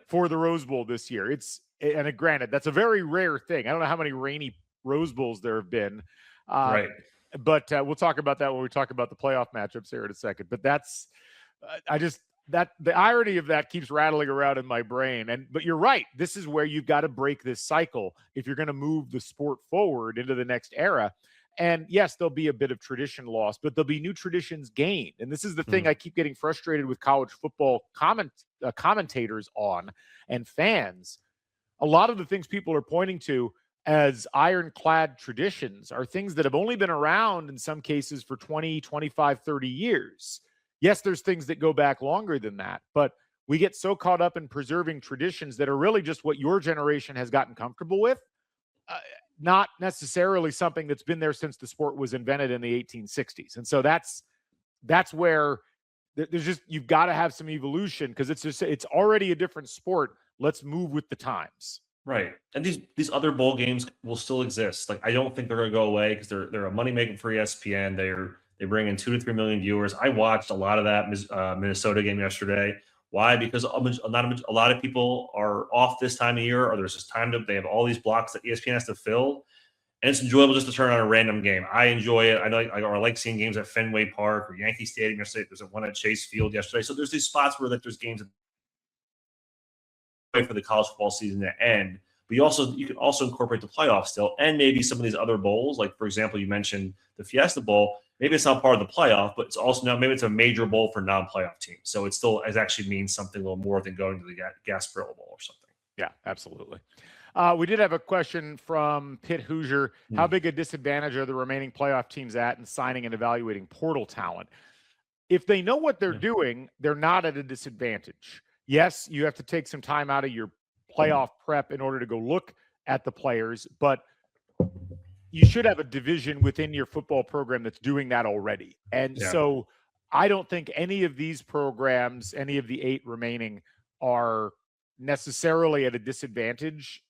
for the Rose Bowl this year. And granted, that's a very rare thing. I don't know how many rainy Rose Bowls there have been. But we'll talk about that when we talk about the playoff matchups here in a second. But that's, the irony of that keeps rattling around in my brain. But you're right. This is where you've got to break this cycle if you're going to move the sport forward into the next era. And yes, there'll be a bit of tradition lost, but there'll be new traditions gained. And this is the thing I keep getting frustrated with college football commentators on and fans. A lot of the things people are pointing to as ironclad traditions are things that have only been around in some cases for 20, 25, 30 years. Yes, there's things that go back longer than that, but we get so caught up in preserving traditions that are really just what your generation has gotten comfortable with, not necessarily something that's been there since the sport was invented in the 1860s. And so that's where there's just, you've got to have some evolution because it's already a different sport. Let's move with the times. Right. And these other bowl games will still exist. Like, I don't think they're going to go away because they're a money making for ESPN. They bring in 2 to 3 million viewers. I watched a lot of that Minnesota game yesterday. Why? Because a lot of people are off this time of year, or there's just they have all these blocks that ESPN has to fill. And it's enjoyable just to turn on a random game. I enjoy it. I like seeing games at Fenway Park or Yankee Stadium yesterday. There's one at Chase Field yesterday. So there's these spots where there's games for the college football season to end. But you can also incorporate the playoffs still, and maybe some of these other bowls. Like, for example, you mentioned the Fiesta Bowl. Maybe it's not part of the playoff, but it's also now maybe it's a major bowl for non-playoff teams. So it actually means something a little more than going to the Gasparilla Bowl or something. Yeah, absolutely. We did have a question from Pitt Hoosier. How big a disadvantage are the remaining playoff teams at in signing and evaluating portal talent? If they know what they're doing, they're not at a disadvantage. Yes, you have to take some time out of your playoff prep in order to go look at the players, but you should have a division within your football program that's doing that already. And so I don't think any of these programs, any of the 8 remaining, are necessarily at a disadvantage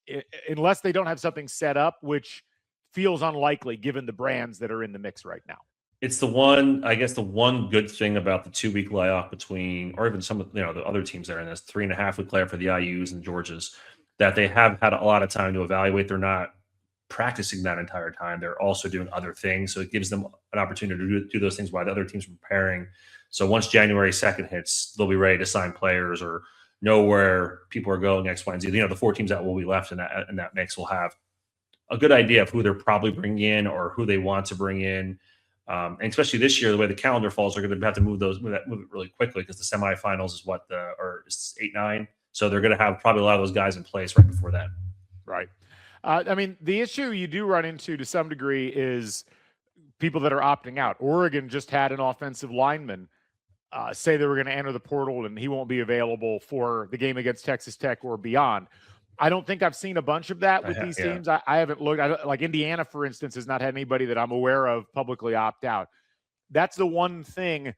unless they don't have something set up, which feels unlikely given the brands that are in the mix right now. It's the one good thing about the 2-week layoff between, or even some of the other teams that are in this 3.5-week layoff for the IUs and Georgias, that they have had a lot of time to evaluate. They're not practicing that entire time. They're also doing other things. So it gives them an opportunity to do those things while the other teams are preparing. So once January 2nd hits, they'll be ready to sign players or know where people are going, X, Y, and Z. The 4 teams that will be left in that mix will have a good idea of who they're probably bringing in or who they want to bring in. And especially this year, the way the calendar falls, they're going to have to move it really quickly because the semifinals is it's 8-9. So they're going to have probably a lot of those guys in place right before that. Right. I mean, the issue you do run into to some degree is people that are opting out. Oregon just had an offensive lineman say they were going to enter the portal and he won't be available for the game against Texas Tech or beyond. I don't think I've seen a bunch of that with these teams. I haven't looked. Like Indiana, for instance, has not had anybody that I'm aware of publicly opt out. That's the one thing.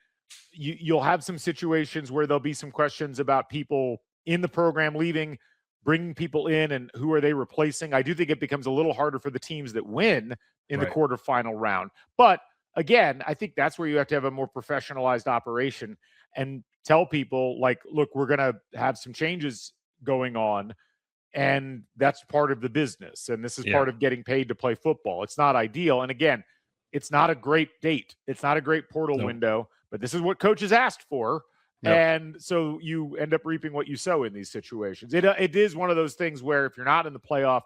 You'll have some situations where there'll be some questions about people in the program leaving, bringing people in, and who are they replacing. I do think it becomes a little harder for the teams that win in the quarterfinal round. But again, I think that's where you have to have a more professionalized operation and tell people, like, look, we're going to have some changes going on, and that's part of the business. And this is part of getting paid to play football. It's not ideal. And again, it's not a great date. It's not a great portal window, but this is what coaches asked for. And so you end up reaping what you sow in these situations. It is one of those things where if you're not in the playoff,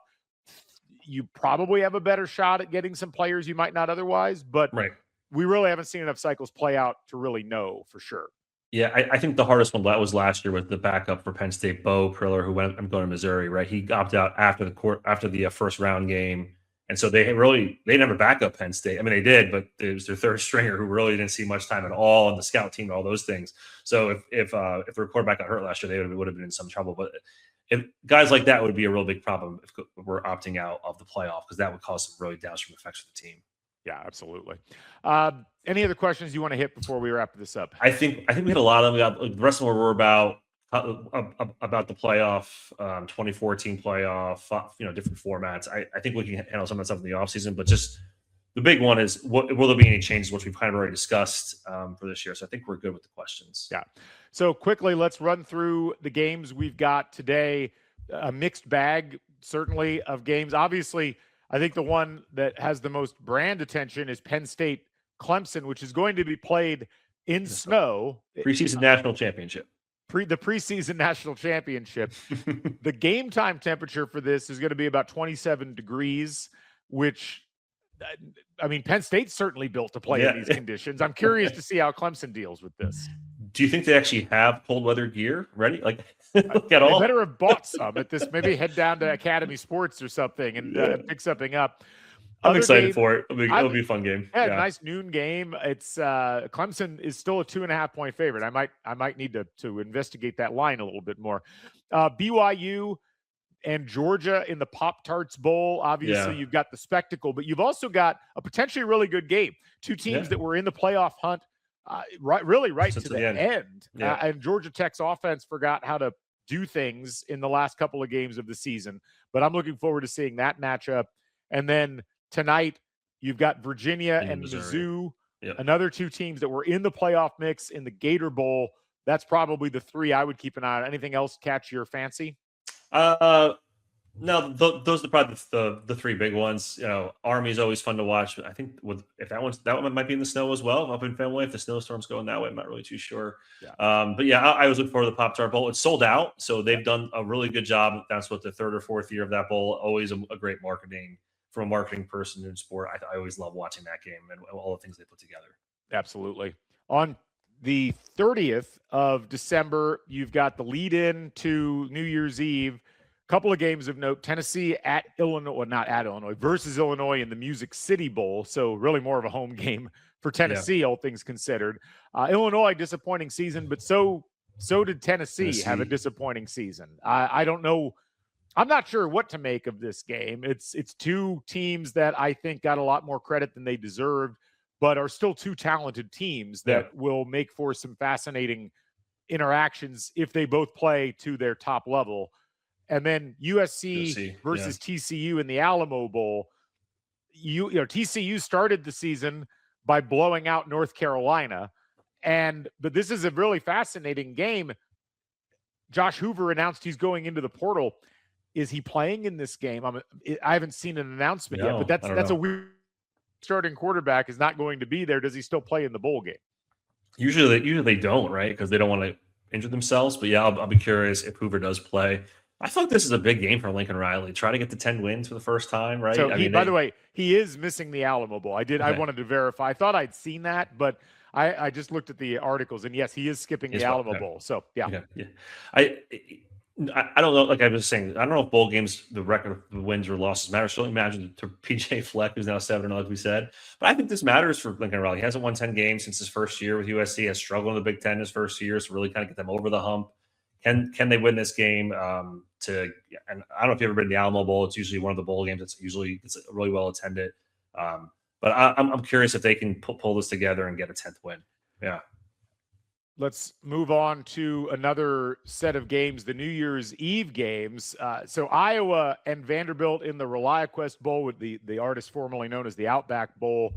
you probably have a better shot at getting some players you might not otherwise. But we really haven't seen enough cycles play out to really know for sure. Yeah, I think the hardest one was last year with the backup for Penn State, Bo Priller, who I'm going to Missouri, right? He opted out after the first round game. And so they didn't have a backup Penn State. I mean, they did, but it was their third stringer who really didn't see much time at all on the scout team, all those things. So if their quarterback got hurt last year, they would have been in some trouble. But if guys like that would be a real big problem if we're opting out of the playoff, because that would cause some really downstream effects for the team. Yeah, absolutely. Any other questions you want to hit before we wrap this up? I think we had a lot of them. We got the rest of them were about about the playoff, 2014 playoff, different formats. I think we can handle some of that stuff in the offseason, but just the big one is, will there be any changes, which we've kind of already discussed for this year. So I think we're good with the questions. Yeah. So quickly, let's run through the games we've got today. A mixed bag, certainly, of games. Obviously, I think the one that has the most brand attention is Penn State Clemson, which is going to be played in snow. Preseason national championship. The preseason national championship. The game time temperature for this is going to be about 27 degrees, which, I mean, Penn State's certainly built to play in these conditions. I'm curious to see how Clemson deals with this. Do you think they actually have cold weather gear ready? Like, at all? They better have bought some at this. Maybe head down to Academy Sports or something and pick something up. I'm excited for it. It'll be a fun game. Yeah, nice noon game. It's Clemson is still a 2.5-point favorite. I might need to investigate that line a little bit more. BYU and Georgia in the Pop-Tarts Bowl. Obviously, you've got the spectacle, but you've also got a potentially really good game. Two teams that were in the playoff hunt right to the end. And Georgia Tech's offense forgot how to do things in the last couple of games of the season. But I'm looking forward to seeing that matchup. And then tonight, you've got Virginia and Mizzou, another two teams that were in the playoff mix in the Gator Bowl. That's probably the three I would keep an eye on. Anything else catch your fancy? No, those are probably the three big ones. Army is always fun to watch. I think that one might be in the snow as well, up in Fenway. If the snowstorm's going that way, I'm not really too sure. But I always look forward to the Pop-Tart Bowl. It's sold out, so they've done a really good job. That's what the third or fourth year of that bowl. Always a great marketing from a marketing person in sport. I always love watching that game and all the things they put together. Absolutely. On the 30th of December, you've got the lead-in to New Year's Eve. Couple of games of note: Tennessee at Illinois, well, not at Illinois, versus Illinois in the Music City Bowl. So really more of a home game for Tennessee, all things considered. Illinois, disappointing season, but so did Tennessee have a disappointing season. I don't know. I'm not sure what to make of this game. It's two teams that I think got a lot more credit than they deserved, but are still two talented teams that will make for some fascinating interactions if they both play to their top level. And then USC versus TCU in the Alamo Bowl. TCU started the season by blowing out North Carolina, but this is a really fascinating game. Josh Hoover announced he's going into the portal. Is he playing in this game? I haven't seen an announcement yet, but that's a weird starting quarterback is not going to be there. Does he still play in the bowl game? Usually they don't, right? Because they don't want to injure themselves. But I'll be curious if Hoover does play. I thought this is a big game for Lincoln Riley. Try to get to 10 wins for the first time, right? So by the way, he is missing the Alamo Bowl. I wanted to verify. I thought I'd seen that, but I just looked at the articles, and yes, he is skipping the Alamo Bowl. So I don't know. Like I was saying, I don't know if bowl games, the record of the wins or losses matters. So imagine to PJ Fleck, who's now 7-0, like we said. But I think this matters for Lincoln Riley. He hasn't won 10 games since his first year with USC. Has struggled in the Big Ten his first year, so really kind of get them over the hump. Can they win this game? And I don't know if you've ever been to the Alamo Bowl. It's usually one of the bowl games. It's really well attended. But I'm curious if they can pull this together and get a 10th win. Yeah. Let's move on to another set of games, the New Year's Eve games. So Iowa and Vanderbilt in the ReliaQuest Bowl, with the artist formerly known as the Outback Bowl.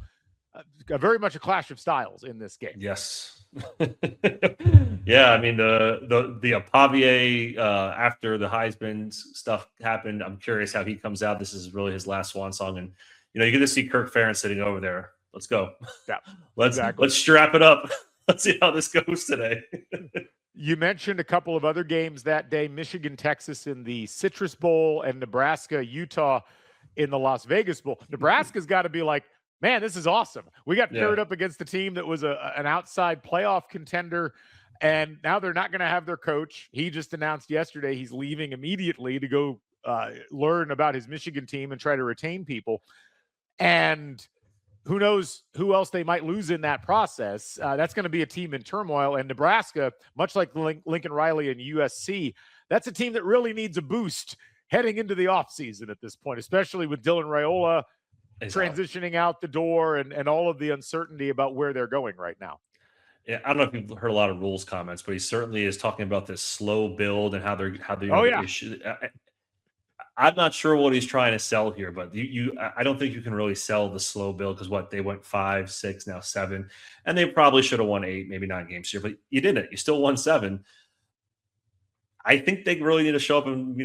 Very much a clash of styles in this game. Yes. I mean the Pavia after the Heisman stuff happened. I'm curious how he comes out. This is really his last swan song, and you get to see Kirk Ferentz sitting over there. Let's go. Yeah, let's strap it up. Let's see how this goes today. You mentioned a couple of other games that day: Michigan, Texas in the Citrus Bowl, and Nebraska, Utah in the Las Vegas Bowl. Nebraska's got to be like, man, this is awesome. We got paired up against the team that was an outside playoff contender, and now they're not going to have their coach. He just announced yesterday he's leaving immediately to go learn about his Michigan team and try to retain people. And who knows who else they might lose in that process. That's going to be a team in turmoil. And Nebraska, much like Lincoln Riley and USC, that's a team that really needs a boost heading into the offseason at this point, especially with Dylan Raiola transitioning out the door and all of the uncertainty about where they're going right now. Yeah, I don't know if you've heard a lot of rules comments, but he certainly is talking about this slow build and how they're Oh the yeah, issue. I'm not sure what he's trying to sell here, but I don't think you can really sell the slow build because what they went 5, 6, now 7, and they probably should have won 8, maybe 9 games here, but you didn't. You still won 7. I think they really need to show up and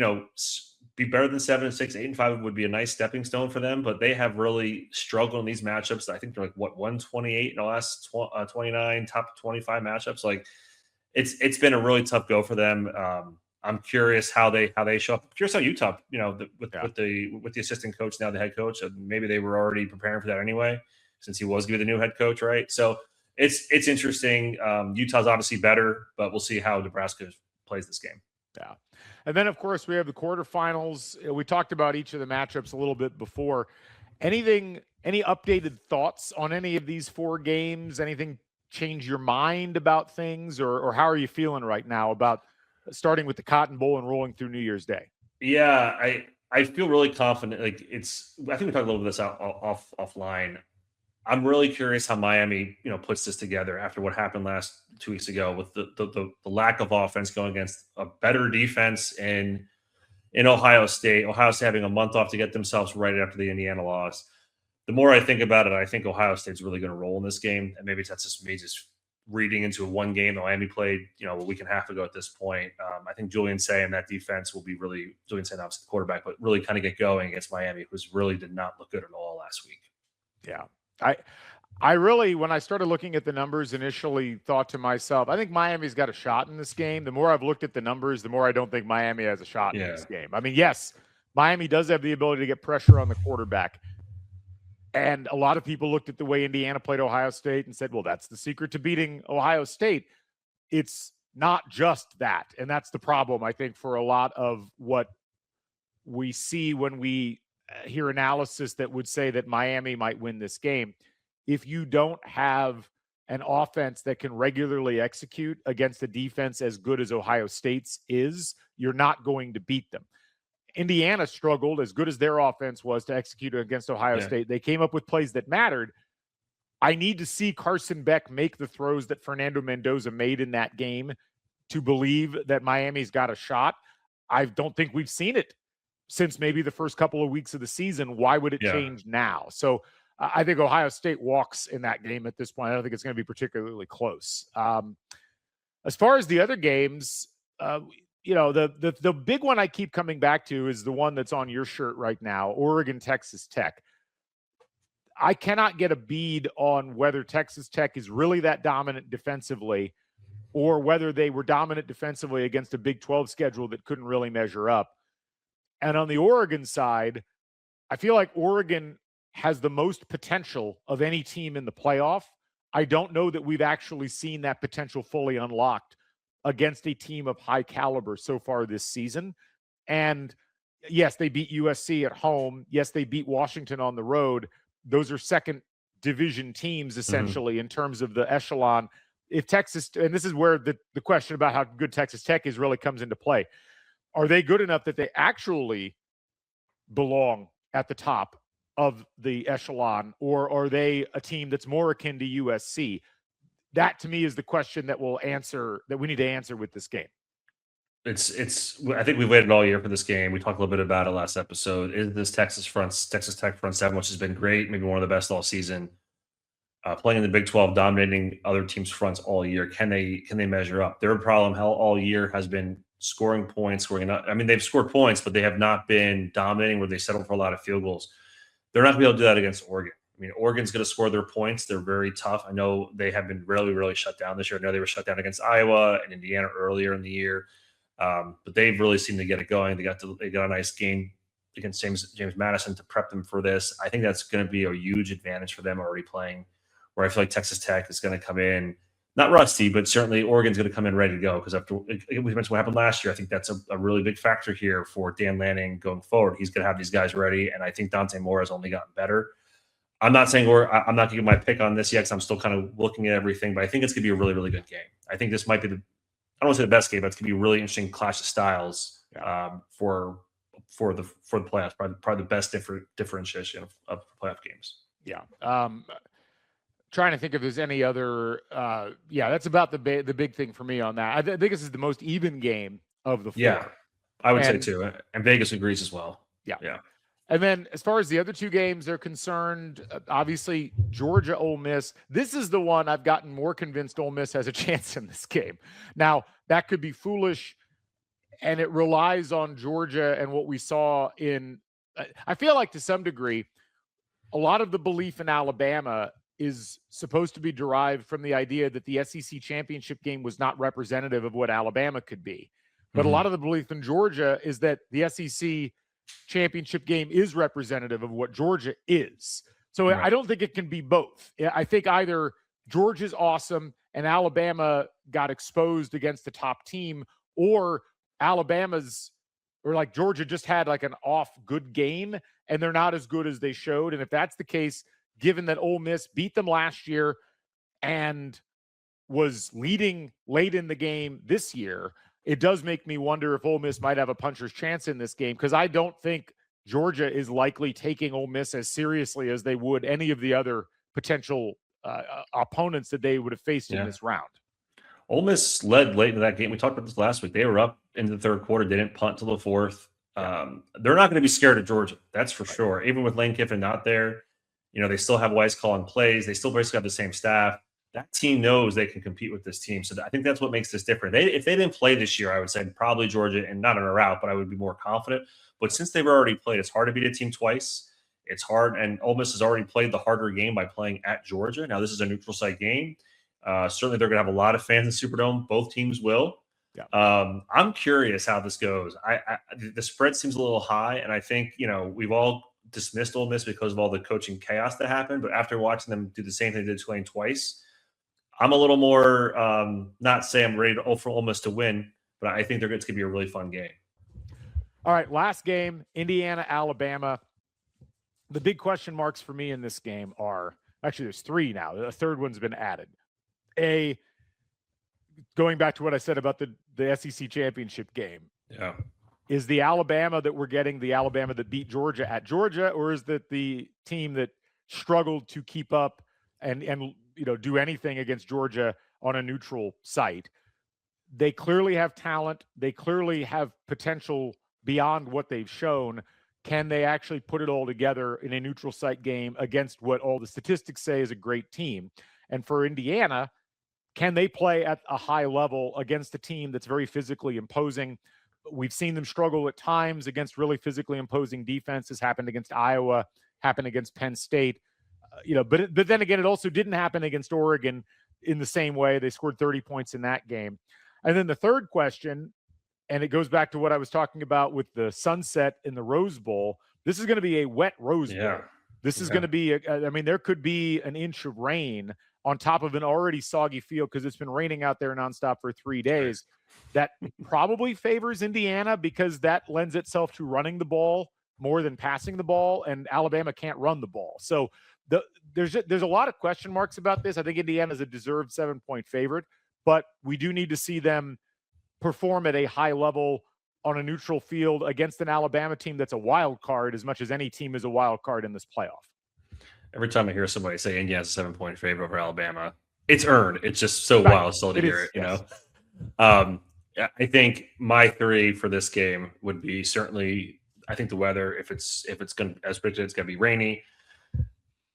be better than 7 and 6. 8 and 5 would be a nice stepping stone for them, but they have really struggled in these matchups. I think they're like 128 in the last 29 top 25 matchups. Like it's been a really tough go for them. I'm curious how they show up. I'm curious how Utah, with the assistant coach now the head coach, maybe they were already preparing for that anyway, since he was going to be the new head coach, right? So it's interesting. Utah's obviously better, but we'll see how Nebraska plays this game. Yeah. And then, of course, we have the quarterfinals. We talked about each of the matchups a little bit before. Any updated thoughts on any of these 4 games? Anything change your mind about things? Or how are you feeling right now about starting with the Cotton Bowl and rolling through New Year's Day? Yeah, I feel really confident. Like I think we talked a little bit of this offline. I'm really curious how Miami, puts this together after what happened last 2 weeks ago with the lack of offense going against a better defense in Ohio State. Ohio State having a month off to get themselves right after the Indiana loss. The more I think about it, I think Ohio State's really going to roll in this game, and maybe that's just me just reading into one game that Miami played, a week and a half ago at this point. I think Julian Say and that defense will be really Julian Say, obviously the quarterback, but really kind of get going against Miami, who really did not look good at all last week. Yeah. I really, when I started looking at the numbers, initially thought to myself, I think Miami's got a shot in this game. The more I've looked at the numbers, the more I don't think Miami has a shot in this game. I mean, yes, Miami does have the ability to get pressure on the quarterback. And a lot of people looked at the way Indiana played Ohio State and said, well, that's the secret to beating Ohio State. It's not just that. And that's the problem, I think, for a lot of what we see when we hear analysis that would say that Miami might win this game. If you don't have an offense that can regularly execute against a defense as good as Ohio State's is, you're not going to beat them. Indiana struggled, as good as their offense was, to execute against Ohio State. They came up with plays that mattered. I need to see Carson Beck make the throws that Fernando Mendoza made in that game to believe that Miami's got a shot. I don't think we've seen it since maybe the first couple of weeks of the season. Why would it change now? So I think Ohio State walks in that game at this point. I don't think it's going to be particularly close. As far as the other games, the big one I keep coming back to is the one that's on your shirt right now, Oregon, Texas Tech. I cannot get a bead on whether Texas Tech is really that dominant defensively or whether they were dominant defensively against a Big 12 schedule that couldn't really measure up. And on the Oregon side, I feel like Oregon has the most potential of any team in the playoff. I don't know that we've actually seen that potential fully unlocked against a team of high caliber so far this season. And yes, they beat USC at home. Yes, they beat Washington on the road. Those are second division teams, essentially, in terms of the echelon. If Texas, and this is where the question about how good Texas Tech is really comes into play. Are they good enough that they actually belong at the top of the echelon, or are they a team that's more akin to USC? That, to me, is the question that we need to answer with this game. I think we've waited all year for this game. We talked a little bit about it last episode. Is this Texas Tech front seven, which has been great, maybe one of the best all season, playing in the Big 12, dominating other teams' fronts all year. Can they measure up? Their problem all year has been scoring points. They've scored points, but they have not been dominating where they settle for a lot of field goals. They're not going to be able to do that against Oregon. Oregon's going to score their points. They're very tough. I know they have been really, really shut down this year. I know they were shut down against Iowa and Indiana earlier in the year. But they've really seemed to get it going. They got a nice game against James Madison to prep them for this. I think that's going to be a huge advantage for them already playing, where I feel like Texas Tech is going to come in, not rusty, but certainly Oregon's going to come in ready to go. Because after we mentioned what happened last year, I think that's a really big factor here for Dan Lanning going forward. He's going to have these guys ready. And I think Dante Moore has only gotten better. I'm not saying I'm not giving my pick on this yet because I'm still kind of looking at everything, but I think it's going to be a really, really good game. I think this might be I don't want to say the best game, but it's going to be a really interesting clash of styles for the playoffs. Probably the best differentiation of playoff games. Yeah. trying to think if there's any other. That's about the big thing for me on that. I think this is the most even game of the four. Yeah, I would say too, and Vegas agrees as well. Yeah. And then as far as the other two games are concerned, obviously Georgia, Ole Miss. This is the one I've gotten more convinced Ole Miss has a chance in this game. Now that could be foolish, and it relies on Georgia and what we saw in. I feel like to some degree, a lot of the belief in Alabama is supposed to be derived from the idea that the SEC championship game was not representative of what Alabama could be. But a lot of the belief in Georgia is that the SEC championship game is representative of what Georgia is. So I don't think it can be both. I think either Georgia's awesome and Alabama got exposed against the top team, or Georgia just had like an off good game and they're not as good as they showed. And if that's the case, given that Ole Miss beat them last year and was leading late in the game this year, it does make me wonder if Ole Miss might have a puncher's chance in this game, because I don't think Georgia is likely taking Ole Miss as seriously as they would any of the other potential opponents that they would have faced in this round. Ole Miss led late in that game. We talked about this last week. They were up into the third quarter. They didn't punt till the fourth. They're not going to be scared of Georgia. That's for sure. Even with Lane Kiffin not there, they still have Weiss calling plays. They still basically have the same staff. That team knows they can compete with this team. So I think that's what makes this different. If they didn't play this year, I would say probably Georgia, and not in a rout, but I would be more confident. But since they've already played, it's hard to beat a team twice. It's hard, and Ole Miss has already played the harder game by playing at Georgia. Now, this is a neutral site game. Certainly, they're going to have a lot of fans in Superdome. Both teams will. Yeah. I'm curious how this goes. The spread seems a little high, and I think we've all dismissed Ole Miss because of all the coaching chaos that happened. But after watching them do the same thing they did to Tulane twice, I'm a little more not say I'm ready for Ole Miss to win, but I think it's going to be a really fun game. All right, last game, Indiana, Alabama. The big question marks for me in this game are actually there's three now. The third one's been added. Going back to what I said about the SEC championship game. Yeah. Is the Alabama that we're getting the Alabama that beat Georgia at Georgia, or is that the team that struggled to keep up and do anything against Georgia on a neutral site? They clearly have talent. They clearly have potential beyond what they've shown. Can they actually put it all together in a neutral site game against what all the statistics say is a great team? And for Indiana, can they play at a high level against a team that's very physically imposing? We've seen them struggle at times against really physically imposing defenses. Happened against Iowa, happened against Penn State. But then again, it also didn't happen against Oregon in the same way. They scored 30 points in that game. And then the third question, and it goes back to what I was talking about with the sunset in the Rose Bowl. This is going to be a wet Rose Bowl. This is going to be, there could be an inch of rain on top of an already soggy field because it's been raining out there nonstop for 3 days. That probably favors Indiana because that lends itself to running the ball more than passing the ball, and Alabama can't run the ball. So there's a lot of question marks about this. I think Indiana is a deserved 7-point favorite, but we do need to see them perform at a high level on a neutral field against an Alabama team that's a wild card as much as any team is a wild card in this playoff. Every time I hear somebody say Indiana's a 7-point favorite over Alabama, it's earned. It's just so wild still to hear it, I think my three for this game would be certainly, I think the weather, if it's going to, as predicted, it's going to be rainy.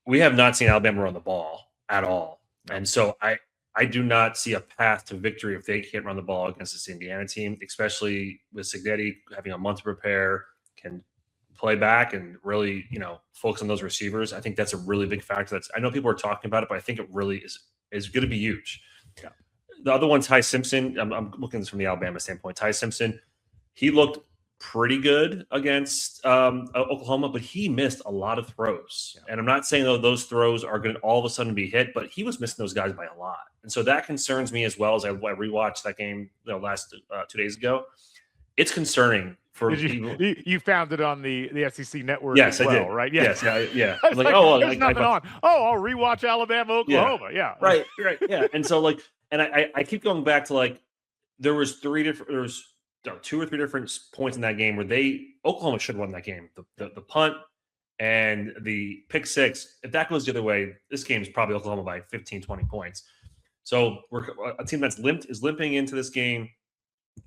We have not seen Alabama run the ball at all. And so I do not see a path to victory if they can't run the ball against this Indiana team, especially with Signetti having a month to prepare, can play back and really, focus on those receivers. I think that's a really big factor. I know people are talking about it, but I think it really is going to be huge. Yeah. The other one, Ty Simpson, I'm looking at this from the Alabama standpoint. Ty Simpson, he looked pretty good against Oklahoma, but he missed a lot of throws. Yeah. And I'm not saying those throws are going to all of a sudden be hit, but he was missing those guys by a lot. And so that concerns me as well as I rewatched that game last 2 days ago. It's concerning for people. You found it on the SEC network as well, I did. Right? Yes. Yeah. I'm like, there's nothing on. I'll rewatch Alabama, Oklahoma. Yeah. Right. Yeah. And so and I keep going back to there was two or three different points in that game where Oklahoma should have won that game. The punt And the pick six, if that goes the other way, this game is probably Oklahoma by 15, 20 points. So we're a team that's limping into this game.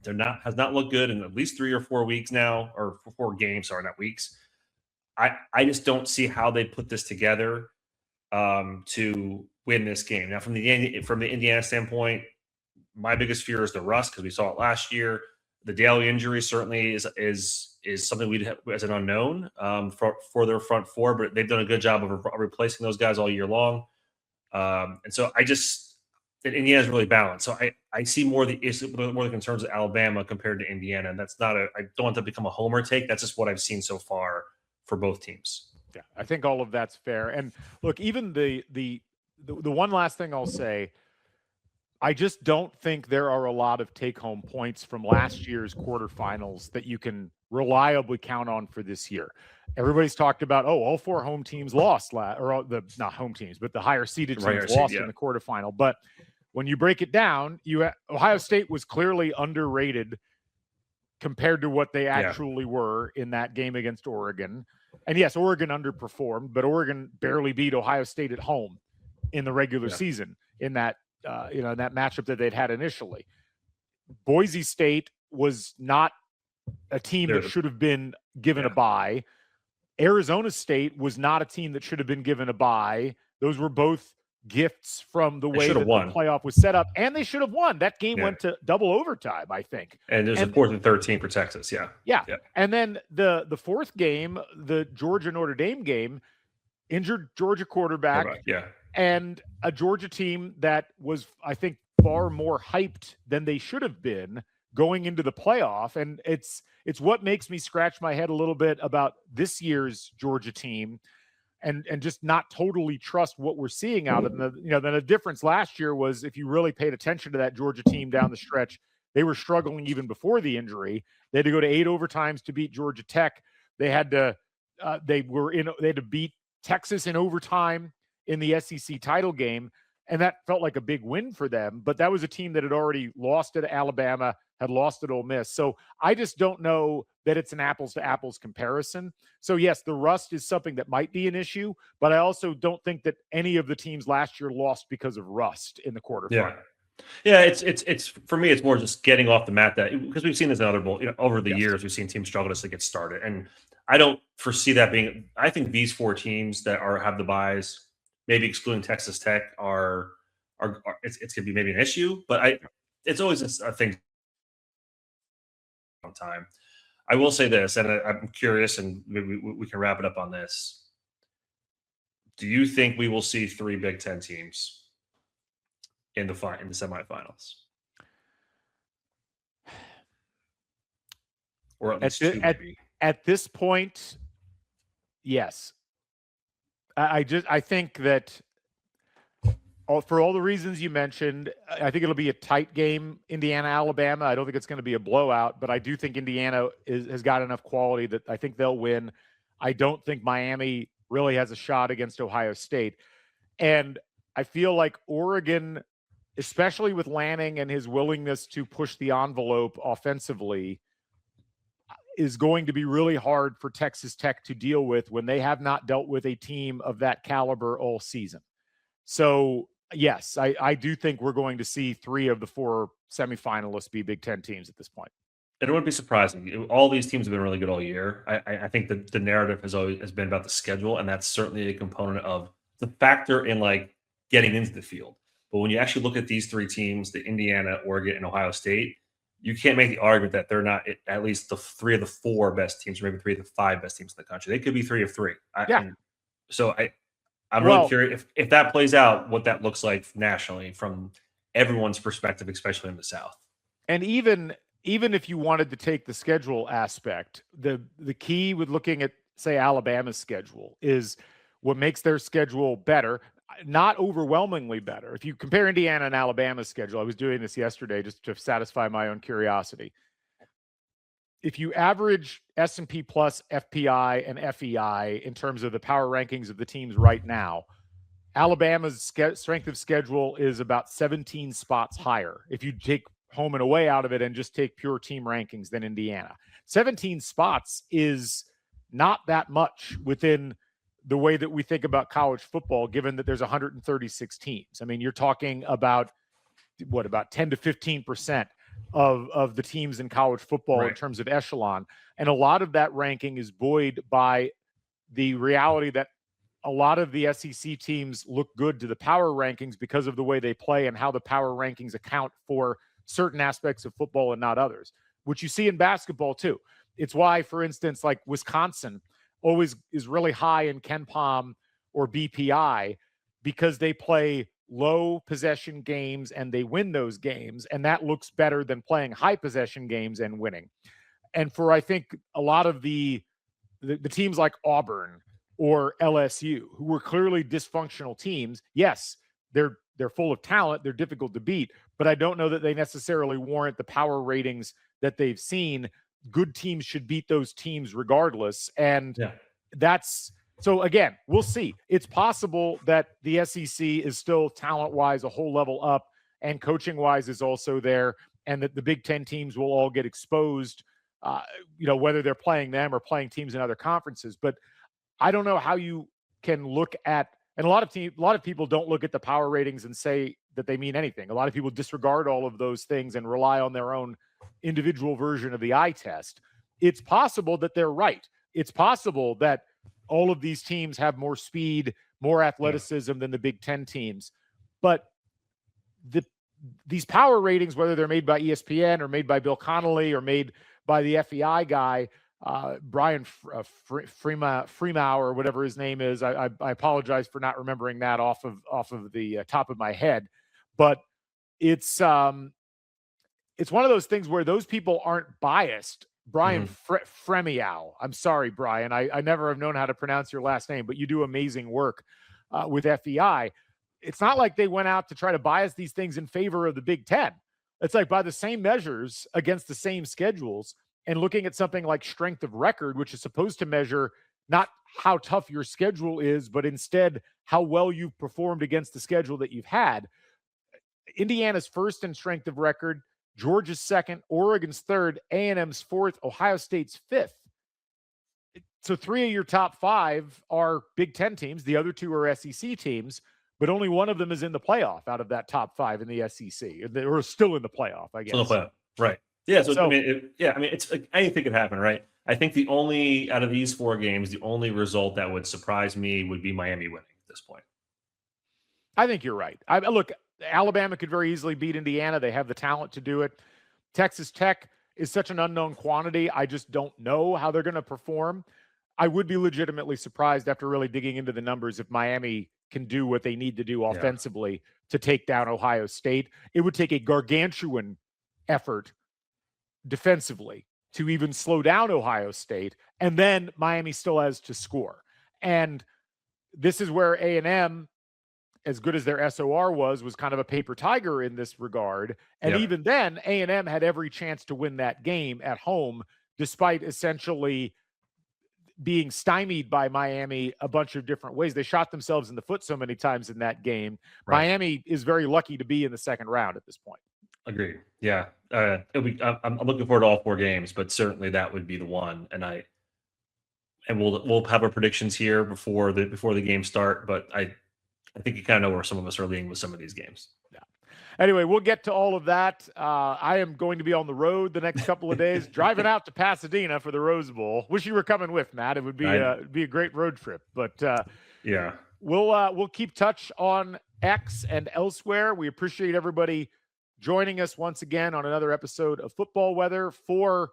Has not looked good in at least 3 or 4 weeks now, or 4 games, sorry, not weeks. I just don't see how they put this together to win this game. Now, from the Indiana standpoint, my biggest fear is the rust, because we saw it last year. The Daly injury certainly is something we'd have as an unknown for their front four, but they've done a good job of replacing those guys all year long. And so Indiana's really balanced. So I see more the concerns of Alabama compared to Indiana, and that's not I don't want that to become a homer take. That's just what I've seen so far for both teams. Yeah, I think all of that's fair. And look, even the one last thing I'll say, I just don't think there are a lot of take-home points from last year's quarterfinals that you can reliably count on for this year. Everybody's talked about, all 4 home teams lost, not home teams, but the higher seeded teams lost in the quarterfinal. But when you break it down, Ohio State was clearly underrated compared to what they actually were in that game against Oregon. And yes, Oregon underperformed, but Oregon barely beat Ohio State at home in the regular season in that in that matchup that they'd had initially. Boise State was not a team that should have been given a bye. Arizona State was not a team that should have been given a bye. Those were both gifts from the way that the playoff was set up, and they should have won. That game went to double overtime, I think. And there's a 4th and 13 for Texas. Yeah. And then the 4th game, the Georgia Notre Dame game, injured Georgia quarterback. And a Georgia team that was, I think, far more hyped than they should have been going into the playoff. And it's what makes me scratch my head a little bit about this year's Georgia team and just not totally trust what we're seeing out of them. Then the difference last year was, if you really paid attention to that Georgia team down the stretch, they were struggling even before the injury. They had to go to 8 overtimes to beat Georgia Tech. They had to beat Texas in overtime in the SEC title game, and that felt like a big win for them. But that was a team that had already lost at Alabama, had lost at Ole Miss. So I just don't know that it's an apples-to-apples comparison. So, yes, the rust is something that might be an issue, but I also don't think that any of the teams last year lost because of rust in the quarterfinal. Yeah, it's for me, it's more just getting off the mat, because we've seen this in other bowl. Over the years, we've seen teams struggle just to get started, and I don't foresee that being. I think these 4 teams that have the byes, maybe excluding Texas Tech, it's going to be maybe an issue, but it's always a thing. Time. I will say this, and I'm curious, and maybe we can wrap it up on this. Do you think we will see 3 Big Ten teams in the semifinals, or at least at this point? Yes. I think that for all the reasons you mentioned, I think it'll be a tight game, Indiana-Alabama. I don't think it's going to be a blowout, but I do think Indiana has got enough quality that I think they'll win. I don't think Miami really has a shot against Ohio State. And I feel like Oregon, especially with Lanning and his willingness to push the envelope offensively, is going to be really hard for Texas Tech to deal with when they have not dealt with a team of that caliber all season. So, yes, I do think we're going to see 3 of the 4 semifinalists be Big Ten teams at this point. It wouldn't be surprising. All these teams have been really good all year. I think that the narrative has been about the schedule, and that's certainly a component of the factor in getting into the field. But when you actually look at these 3 teams, the Indiana, Oregon, and Ohio State, you can't make the argument that they're not at least the 3 of the 4 best teams, or maybe 3 of the 5 best teams in the country. They could be 3 of 3. I'm really curious if that plays out, what that looks like nationally from everyone's perspective, especially in the South. And even if you wanted to take the schedule aspect, the key with looking at, say, Alabama's schedule is what makes their schedule better, not overwhelmingly better. If you compare Indiana and Alabama's schedule, I was doing this yesterday just to satisfy my own curiosity. If you average S&P plus FPI and FEI in terms of the power rankings of the teams right now, Alabama's strength of schedule is about 17 spots higher if you take home and away out of it and just take pure team rankings than Indiana. 17 spots is not that much within the way that we think about college football, given that there's 136 teams. I mean, you're talking about about 10 to 15% of the teams in college football in terms of echelon. And a lot of that ranking is buoyed by the reality that a lot of the SEC teams look good to the power rankings because of the way they play and how the power rankings account for certain aspects of football and not others, which you see in basketball too. It's why, for instance, like Wisconsin always is really high in KenPom or BPI because they play low possession games and they win those games. And that looks better than playing high possession games and winning. And for, I think, a lot of the teams like Auburn or LSU, who were clearly dysfunctional teams, yes, they're full of talent. They're difficult to beat, but I don't know that they necessarily warrant the power ratings that they've seen. Good teams should beat those teams regardless. And that's so, again, we'll see. It's possible that the SEC is still talent-wise a whole level up and coaching-wise is also there, and that the Big Ten teams will all get exposed, whether they're playing them or playing teams in other conferences. But I don't know how you can look at, and a lot of people don't look at the power ratings and say that they mean anything. A lot of people disregard all of those things and rely on their own individual version of the eye test. It's possible that they're right. It's possible that all of these teams have more speed, more athleticism than the Big Ten teams. But these power ratings, whether they're made by ESPN or made by Bill Connolly or made by the FEI guy, Brian Freemow or whatever his name is. I apologize for not remembering that off of the top of my head, but it's one of those things where those people aren't biased. Brian Fremeau. I'm sorry, Brian. I never have known how to pronounce your last name, but you do amazing work with FEI. It's not like they went out to try to bias these things in favor of the Big Ten. It's like by the same measures against the same schedules, and looking at something like strength of record, which is supposed to measure not how tough your schedule is, but instead how well you've performed against the schedule that you've had. Indiana's first in strength of record, Georgia's second, Oregon's third, A&M's fourth, Ohio State's fifth. So 3 of your top 5 are Big Ten teams. The other 2 are SEC teams, but only one of them is in the playoff out of that top 5 in the SEC. Or still in the playoff, I guess. Still in the playoff, right. Yeah, so I mean, it's like anything could happen, right? I think the only, out of these 4 games, the only result that would surprise me would be Miami winning at this point. I think you're right. Look, Alabama could very easily beat Indiana. They have the talent to do it. Texas Tech is such an unknown quantity. I just don't know how they're going to perform. I would be legitimately surprised after really digging into the numbers if Miami can do what they need to do offensively to take down Ohio State. It would take a gargantuan effort defensively to even slow down Ohio State, and then Miami still has to score. And this is where A&M, as good as their SOR was kind of a paper tiger in this regard. And even then, A&M had every chance to win that game at home, despite essentially being stymied by Miami a bunch of different ways. They shot themselves in the foot so many times in that game. Right. Miami is very lucky to be in the second round at this point. Agreed. Yeah. I'm looking forward to all 4 games, but certainly that would be the one. And we'll have our predictions here before the games start, but I think you kind of know where some of us are leaning with some of these games. Yeah. Anyway, we'll get to all of that. I am going to be on the road the next couple of days, driving out to Pasadena for the Rose Bowl. Wish you were coming with, Matt. It would be a great road trip. But we'll keep touch on X and elsewhere. We appreciate everybody joining us once again on another episode of Football Weather. For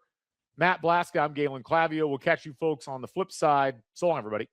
Matt Blaszka, I'm Galen Clavio. We'll catch you folks on the flip side. So long, everybody.